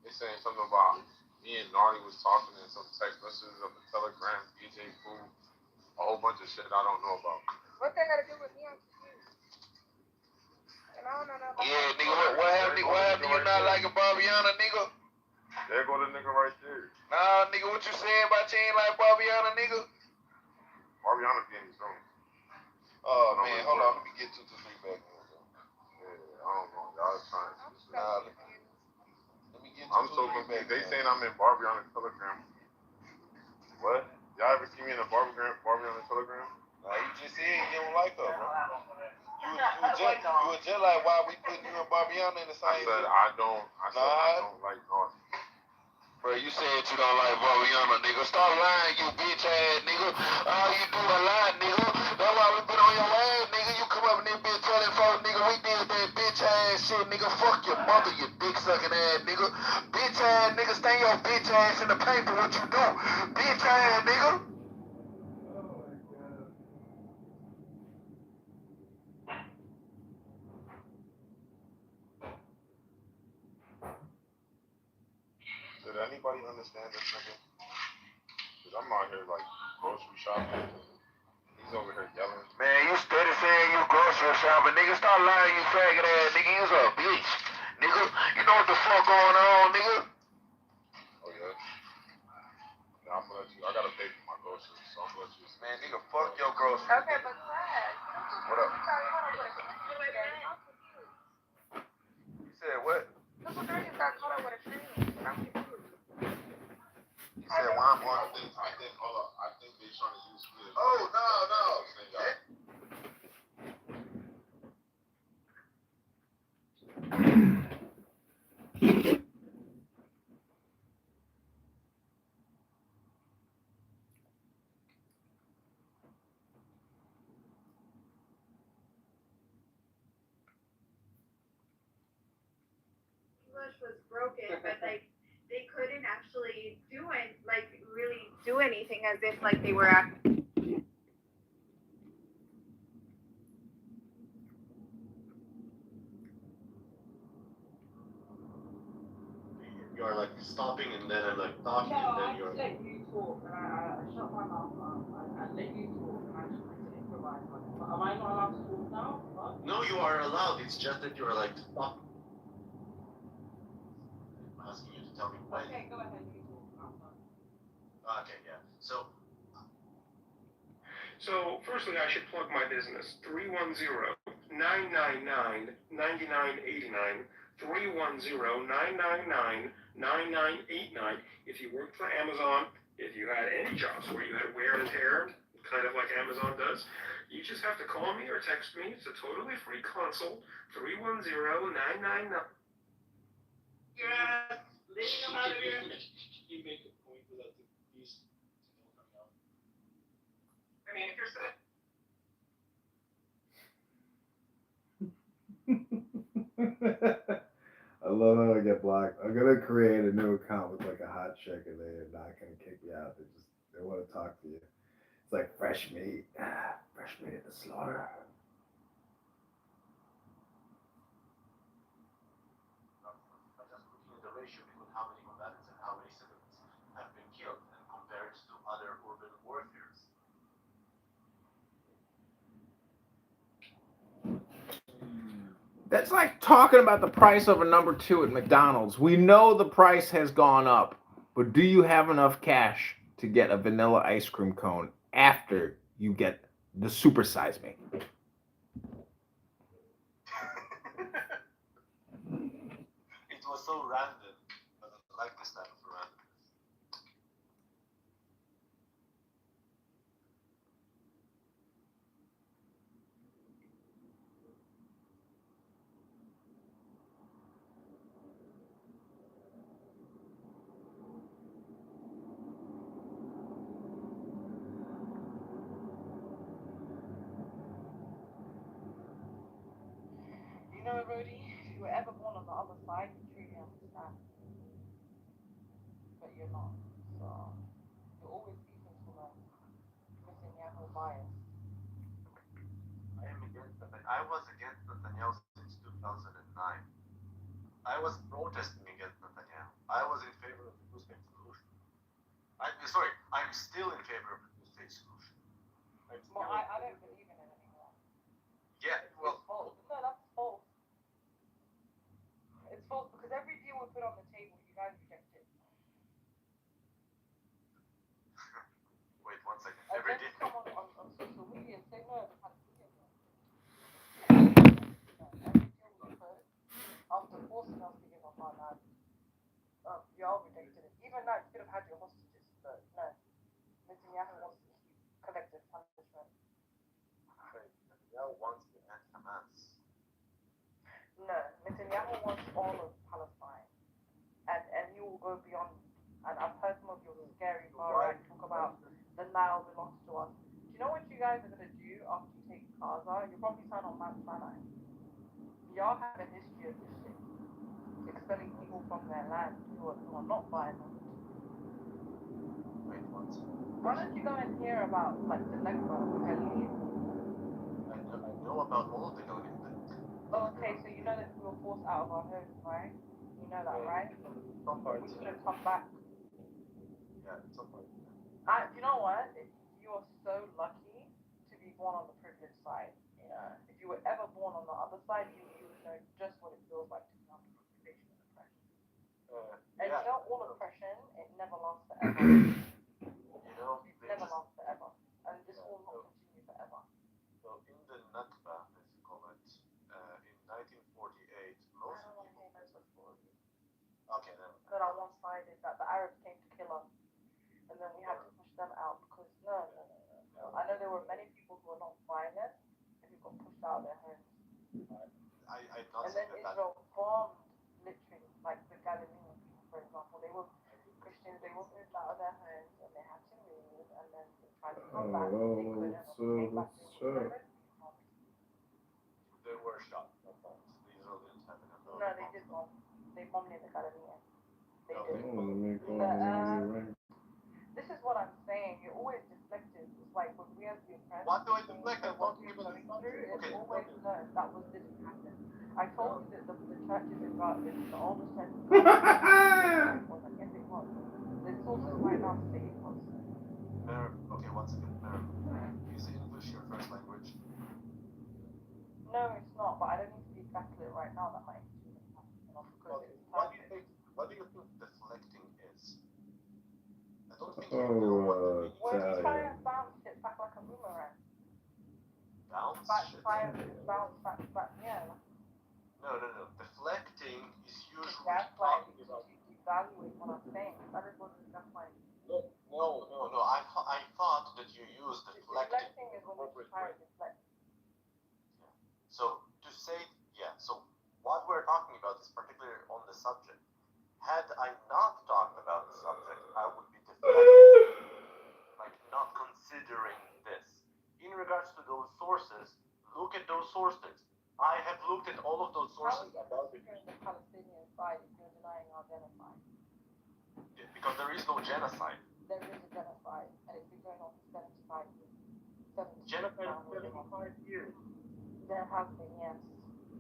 They saying something about me and Narnie was talking in some text messages of the Telegram, DJ Food, a whole bunch of shit I don't know about. What that got to do with me? I'm confused. And I don't know nothing about Yeah, nigga, what happened you not liking Barbiana, nigga? There go the nigga right there. Nah, nigga, what you saying about you ain't like Barbiana, nigga? Barbiana getting drunk. Oh, man, hold on, let me get 2 to 3 back. Yeah, I don't know. Y'all trying to see this shit. Let me get 2 I'm to so 3 back. confused. They saying I'm in Barbiana Telegram. What? Y'all ever see me in a Barbiana Telegram? Nah, you just said you don't like her, bro. You was just like, why we putting you and Barbiana in the same I said I don't like Narnie. Bro, you said you don't like Barbiana, nigga. Stop lying, you bitch ass nigga. All you do is lie, nigga. That's why we been on your ass, nigga. You come up in this bitch telling folks, nigga, we did that bitch ass shit, nigga. Fuck your mother, you dick sucking ass, nigga. Bitch ass nigga, stay your bitch ass in the paper, what you do? Bitch ass nigga. Did anybody understand this nigga? Cause I'm out here like grocery shopping. He's over here yelling. Man, you steady saying you grocery shopping, nigga. Stop lying, you faggot ass nigga. You's a bitch, nigga. You know what the fuck going on, nigga? Oh yeah. Nah, I'm gonna let you. I gotta pay for my groceries, so I'm gonna let you. Man, nigga, fuck your groceries. Okay, but Crash, What up? You said what? This one girl just got caught up with a train. I'm confused. You said why I'm on this? I think they're trying to use me. Oh, no. English was broken, but like they couldn't actually really do anything as if like they were You're like stopping and then I'm like talking No, and then I you're. just let you talk and I shut my mouth up. I let you talk and I just like to improvise on it. But am I not allowed to talk now? What? No, you are allowed. It's just that you're like stop. I'm asking you to tell me when. Okay, go ahead, you talk. I'm done. Okay, yeah. So, firstly, I should plug my business, 310-999-9989, 310-999-9989. If you worked for Amazon, if you had any jobs where you had wear and tear, kind of like Amazon does, you just have to call me or text me. It's a totally free consult, 310-999. Yes, leaving them out of here. You make a point without these coming out. I mean, if you're sad. I love how I get blocked. I'm gonna create a new account with like a hot chick, and they're not gonna kick me out. They want to talk to you. It's like fresh meat, fresh meat at the slaughter. By just looking at the ratio between how many combatants and how many civilians have been killed and compare it to other urban warfares. That's like talking about the price of a number 2 at McDonald's. We know the price has gone up, but do you have enough cash to get a vanilla ice cream cone after you get the Super Size Me? It was so random, but I like this type of randomness. know, Rhodey, if you were ever born on the other side, you truly understand. But you're not. So you're always speaking from a Netanyahu bias. I was against Netanyahu since 2009. I was protesting against Netanyahu. I was in favor of the two-state solution. I'm still in favor of the two-state solution. Well, I don't believe in it anymore. Yeah, well, It's false. No, that's false. It's false because every deal we put on the table, you guys reject it. wait 1 second. And Every then day. you come on social media and say, no, the Palestinians are. Every deal we put, after forcing us to give up our land, y'all rejected it. Even now, you could have had your hostages, but no. Netanyahu wants to keep collective punishment. Netanyahu wants to end Hamas. No, Netanyahu wants all of Palestine. And he will go beyond. And I've heard some of your scary far-right talk about the Nile belongs to us. Do you know what you guys are going to do after you take Gaza? You'll probably sign on Mount Sinai. Y'all have a history of this shit. Expelling people from their land who are not violent. Wait 1 second. Why don't you go and hear about, like, the Nakba of Galilee? I know about all of the Galilee. Oh, okay, so you know that we were forced out of our homes, right? You know that, right? Some parts. We couldn't come back. Yeah, some parts. You know what? You are so lucky to be born on the privileged side. You know, if you were ever born on the other side, you would know just what it feels like to be under occupation and oppression. And you know, all oppression, it never lasts forever. You know, It never lasts forever. And this will not continue forever. So in the Nakba, as you call it, in 1948, most people. Okay, then. That on one side is that the Arabs came to kill us, and then we had to push them out because no. I know there were many people who were not violent and who got pushed out of their homes. And then Israel bombed, literally, like the Galilean people, for example. They were Christians, they were moved out of their homes and they had to leave, and then they tried to come back. They couldn't, came back, They were shot. Israel didn't have enough. No, they did bomb. They bombed near the Galilean. They did. This is what I'm saying. You're always deflective. It's like when we have the oppressed. What do I deflect? I'm talking about it's always no, that was didn't happen. I told you that the churches in God, the oldest church in God was like, yes, it was. There's sources right now to say it was. Okay, 1 second. Is English your first language? No, it's not, but I don't need to be exactly it right now. That might be because it's what do you think deflecting is? I don't think you know what it means. Well, if you try and bounce it back like a boomerang. Bounce shit? Bounce back, yeah. No. Deflecting is usually That's talking like about. to evaluate what I'm saying. That is what that's like. No. I thought that you used deflecting. Deflecting is when you try and deflect. So to say, so what we're talking about is particularly on the subject. Had I not talked about the subject, I would be deflecting, like not considering this. In regards to those sources, look at those sources. I have looked at all of those sources about it. The Palestinian side, if you're denying our genocide. Because there is no genocide. There is a genocide, and it's been going on for 75 years. Genocide for 75 years. There has been, yes.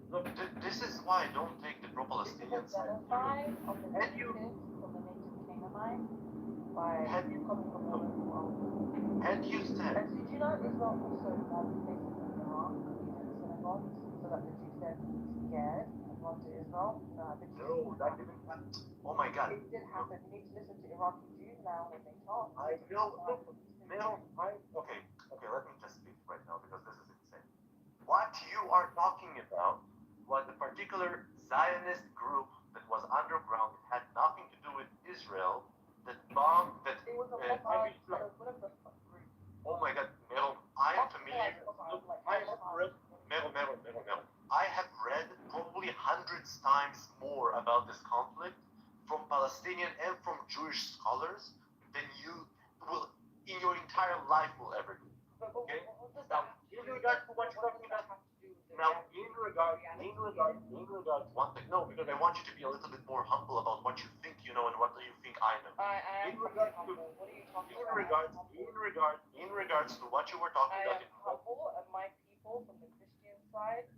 Look, this is why I don't take the pro-Palestinian side. Genocide of the natives, of the native Canaanites, by coming from all over the world. Had you said... And did you know Israel also bombed places in Iraq, even synagogues, so that the Jews there could be scared and run to Israel? No, that didn't happen. Oh my God. It did happen. You need to listen to Iraqi Jews now when they talk. I know. Okay, let me just speak right now because this is insane. What you are talking about was a particular Zionist group that was underground, had nothing to do with Israel, that bombed, that... It was a Mossad, what of the group? Oh my God, Meryl, I am familiar... Meryl, I have read probably hundreds times more about this conflict from Palestinian and from Jewish scholars than you will, in your entire life, will ever do. Okay? Now, in regards to what you're talking about... Now, in regards, one thing, no, because I want you to be a little bit more humble about what you think you know and what you think I know. I am humble. What are you talking about? In regards to what you were talking I about, am humble, and my people from the Christian side,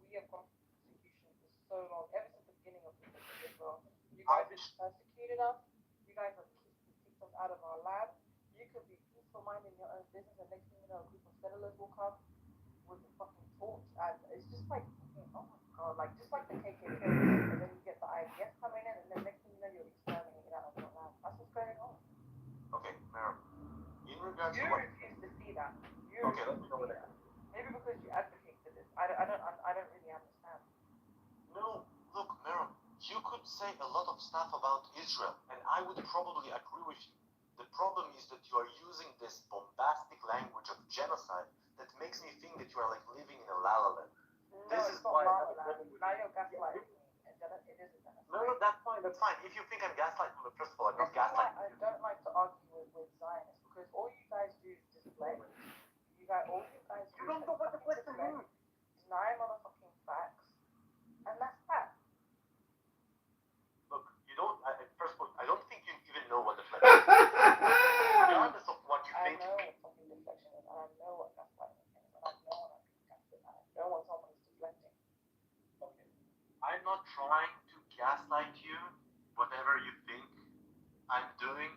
we have gone through persecution for so long, ever since the beginning of the book of Israel. You guys have persecuted us. You guys have kicked us out of our land. You could be peaceful minding your own business, and next thing you know, a group of settlers will come with a fucking torch, and it's just like, oh my god, like just like the KKK, and then you get the IDF coming in, and then next thing you know, you're exterminating out of your land. That's what's going on. okay, Mary, in regards You to what... refuse to see that. Okay, let me know what that. Maybe because you advocate for this. I don't really understand. No, look, Mary, you could say a lot of stuff about Israel, and I would probably agree with you. The problem is that you are using this bombastic language of genocide that makes me think that you are like living in a la la land. No, This it's is not why La La Land. Now you're gaslighting me. And it is a genocide. No, that's fine, that's fine. If you think I'm gaslighting, well, first of all, I'm not gaslighting. I don't like to argue with Zionists because all you guys do is display. All you guys do You don't know what the question means. 9 motherfucking facts, and that's that. Look, you don't. First of all, I don't think you even know what deflection is. Regardless of what you think. I know what fucking deflection is, and I know what gaslighting is, and I know what I'm being gaslit at. I know when someone is deflecting. Okay. I'm not trying to gaslight you, whatever you think I'm doing.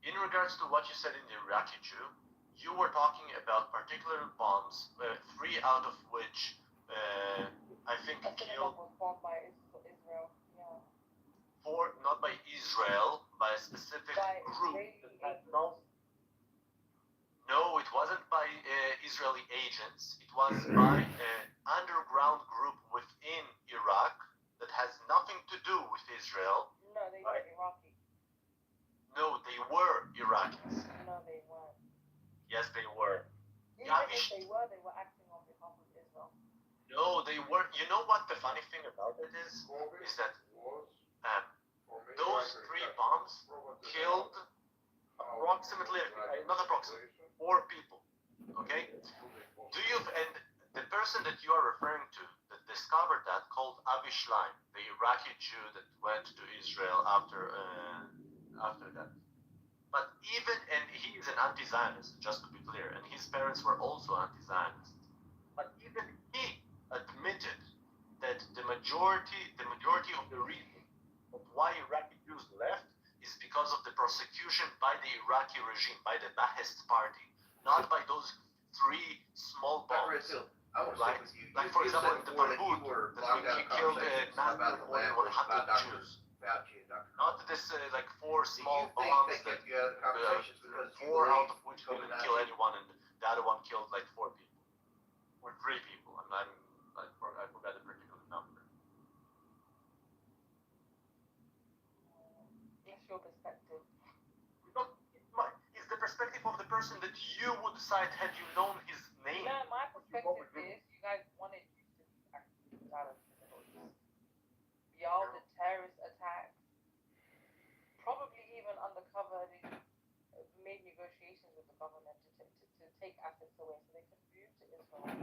In regards to what you said in the Iraqi Jew, you were talking about particular bombs, 3 out of which I think killed. Was bombed by Israel. Yeah. 4, not by Israel, by a specific group. No, it wasn't by Israeli agents. It was by an underground group within Iraq that has nothing to do with Israel. No, they were Iraqi. No, they were Iraqis. No, they weren't. Yes, they were. Even if they were acting on behalf of Israel. No, they were. You know what the funny thing about it is that those 3 bombs killed approximately, not approximately, 4 people. Okay? And the person that you are referring to that discovered that called Avi Schleim, the Iraqi Jew that went to Israel after that. But and he is an anti-Zionist, just to be clear, and his parents were also anti-Zionist. But even he admitted that the majority of the reason of why Iraqi Jews left is because of the persecution by the Iraqi regime, by the Ba'athist party, not by those 3 small bombs. Like for example, in the Talmud, he killed a massive more than 100 Jews. Not this 4 small bombs that 4 out of which didn't kill anyone, and the other one killed 4 people or 3 people. I forgot the particular number. What's your perspective? It's the perspective of the person that you would cite had you known his name. No, my perspective is you guys wanted you to be active out of the Middle East. Y'all did terrorist attacks. Probably even undercover, they made negotiations with the government to take assets away so they could move to Israel.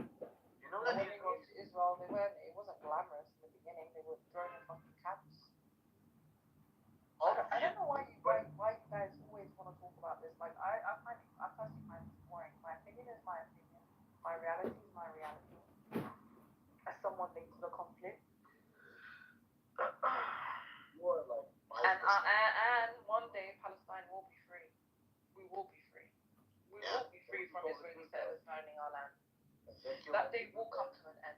You know that when they moved to Israel, it wasn't glamorous in the beginning. They were thrown in fucking camps. I don't know why you guys always want to talk about this. Like I personally find it boring. My opinion is my opinion. My reality is my reality. As someone linked to the conflict. And one day Palestine will be free. We will be free. We will be free from Israeli settlers owning our land. That day will come to an end.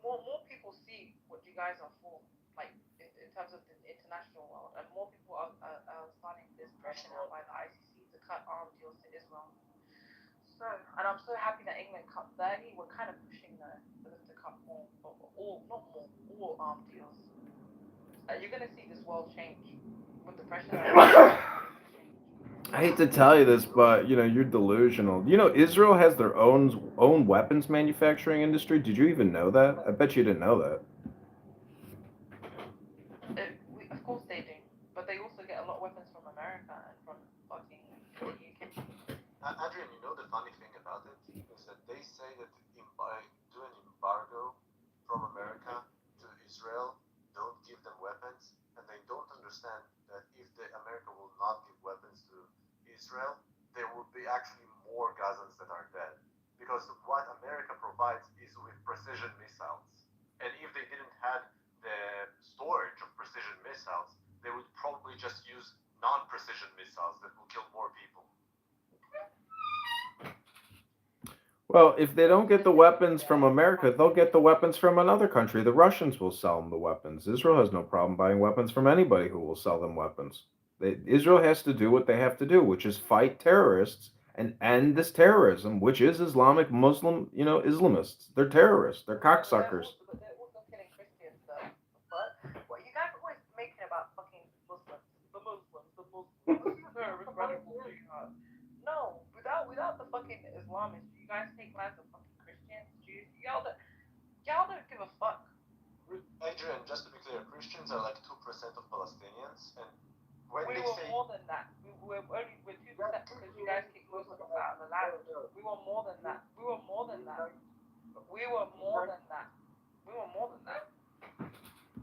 More people see what you guys are for, like in terms of the international world, and more people are starting this pressure now by the ICC to cut arms deals to Israel. So, and I'm so happy that England cut 30. We're kind of pushing for them to cut more, but all arm deals. You're gonna see this world change with the pressure. I hate to tell you this, but you're delusional. Israel has their own weapons manufacturing industry. Did you even know that? I bet you didn't know that. Of course they do, but they also get a lot of weapons from America and from fucking the UK. Adrian, the funny thing about it is that they say that by doing more Gazans that are dead. Because what America provides is with precision missiles. And if they didn't have the storage of precision missiles, they would probably just use non-precision missiles that will kill more people. Well, if they don't get the weapons from America, they'll get the weapons from another country. The Russians will sell them the weapons. Israel has no problem buying weapons from anybody who will sell them weapons. Israel has to do what they have to do, which is fight terrorists and end this terrorism, which is Islamic Muslim, Islamists. They're terrorists. They're cocksuckers. But they're also killing Christians, though. But what you guys are always making about fucking Muslims, the Muslims, terrorist radical jihad. No, without the fucking Islamists, you guys take lives of fucking Christians, Jews. Y'all don't give a fuck. Adrian, just to be clear, Christians are like 2% of Palestinians, and when We they were say more than that. We're 2% because you guys kicked Muslims out of the land. We were more than that. We were more than that. We were more than that. We were more than that.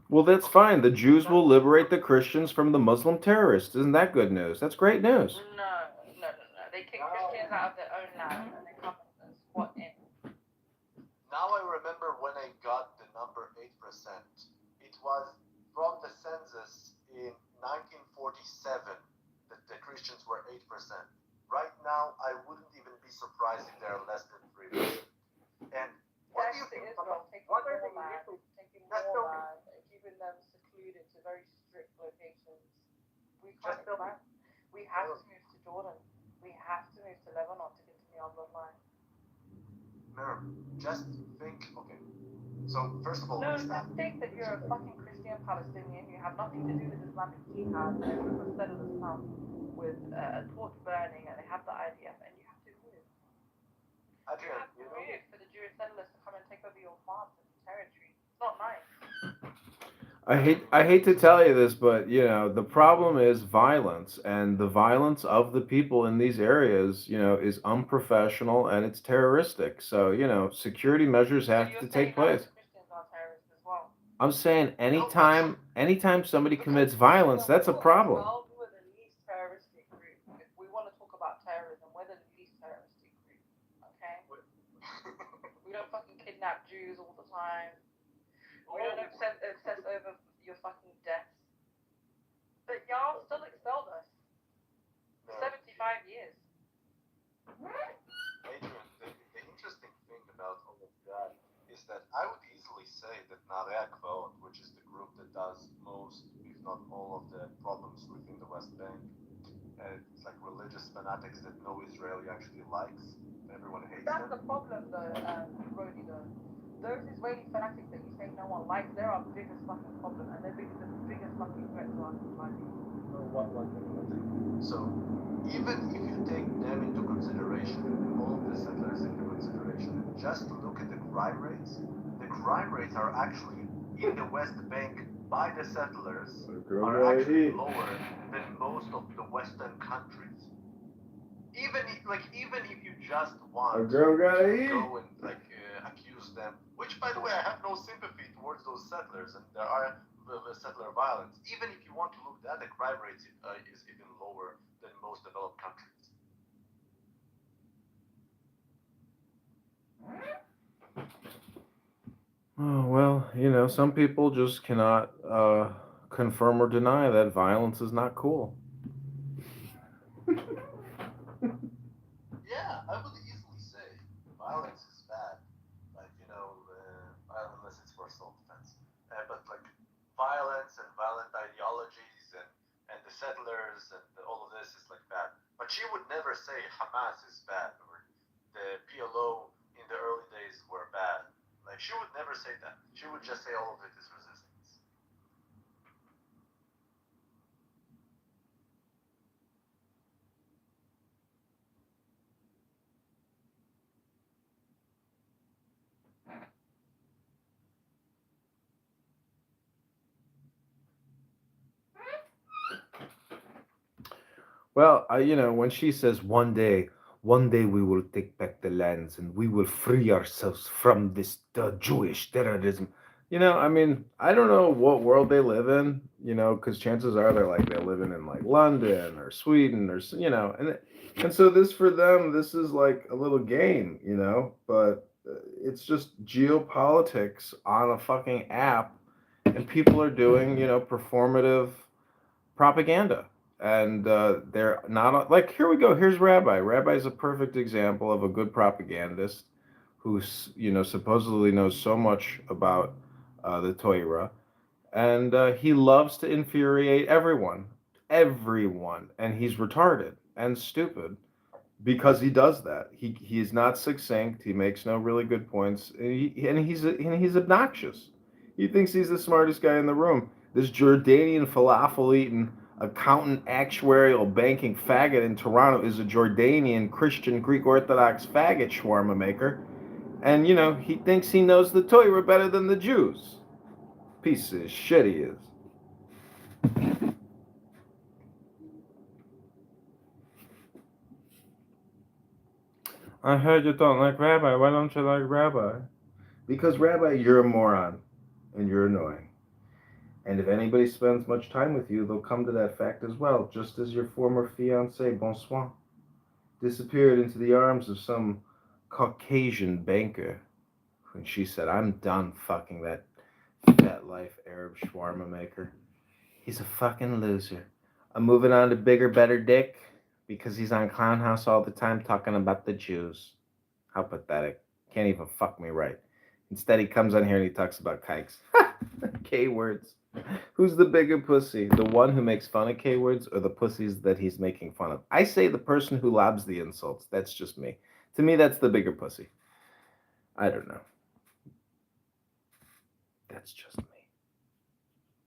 Well, that's fine. The Jews will liberate the Christians from the Muslim terrorists. Isn't that good news? That's great news. No. They kick Christians out of their own land and they come and squat in. now I remember when I got the number 8%. It was from the census in 1947 that the Christians were 8%. Right now, I wouldn't even be surprised if they're less than 3%. And what do you think? Israel taking more land and keeping them secluded to very strict locations. We can't expand. We have to move to Jordan. We have to move to Lebanon to continue our bloodline. Miriam, just think, okay. So, first of all, No, just think that you're a fucking Christian Palestinian. You have nothing to do with Islamic Jihad. They're from the settlers come with a torch burning and they have the IDF and you have to move. Adrian, You have to move for the Jewish settlers to come and take over your farms and territory. It's not nice. I hate to tell you this, but the problem is violence, and the violence of the people in these areas, is unprofessional and it's terroristic. So, security measures have to take place. Christians are terrorists as well. I'm saying anytime somebody commits violence, that's a problem. Well, we're the least terroristic group. If we want to talk about terrorism, we're the least terroristic group. Okay? We don't fucking kidnap Jews all the time. We don't obsess over your fucking deaths. But y'all still expelled us. For 75 years. Adrian, the interesting thing about all of that is that I would easily say that Narek Vote, which is the group that does most, if not all, of the problems within the West Bank, it's like religious fanatics that no Israeli actually likes. Everyone hates That's them. the problem, though, Brody, though. Those Israeli fanatics that you say no one likes, they're our biggest fucking problem, and they're the biggest fucking threat to our society. So, even if you take them into consideration, all of the settlers into consideration, just look at the crime rates. The crime rates are actually in the West Bank by the settlers are actually lower than most of the Western countries. Even if you just want to go and accuse them, which by the way I have no sympathy towards those settlers, and there are settler violence. Even if you want to look at that, the crime rate is even lower than most developed countries. Oh, well, some people just cannot confirm or deny that violence is not cool. Yeah, I would easily say violence is bad. Unless it's for self-defense. But violence and violent ideologies and the settlers and all of this is bad. But she would never say Hamas is bad or the PLO in the early days were bad. She would never say that. She would just say all of it is resistance. Well, when she says one day we will take back the lands and we will free ourselves from this Jewish terrorism, You know, I mean, I don't know what world they live in, because chances are they're living in like London or Sweden or and so this for them, this is like a little game, but it's just geopolitics on a fucking app, and people are doing, performative propaganda, and they're not like, here we go. Here's Rabbi. Rabbi is a perfect example of a good propagandist who's supposedly knows so much about the Torah, and he loves to infuriate everyone, and he's retarded and stupid because he does that. He's not succinct. He makes no really good points, and he's obnoxious. He thinks he's the smartest guy in the room. This Jordanian falafel eating accountant, actuarial, banking faggot in Toronto is a Jordanian Christian Greek Orthodox faggot shawarma maker, and he thinks he knows the Torah better than the Jews. Piece of shit he is. I heard you don't like Rabbi. Why don't you like Rabbi? Because Rabbi, you're a moron, and you're annoying. And if anybody spends much time with you, they'll come to that fact as well, just as your former fiancée, Bonsoir, disappeared into the arms of some Caucasian banker when she said, I'm done fucking that fat life Arab shawarma maker. He's a fucking loser. I'm moving on to bigger, better dick because he's on Clown House all the time talking about the Jews. How pathetic. Can't even fuck me right. Instead, he comes on here and he talks about kikes. K-words. Who's the bigger pussy? The one who makes fun of K-words or the pussies that he's making fun of? I say the person who lobs the insults. That's just me. To me, that's the bigger pussy. I don't know. That's just me.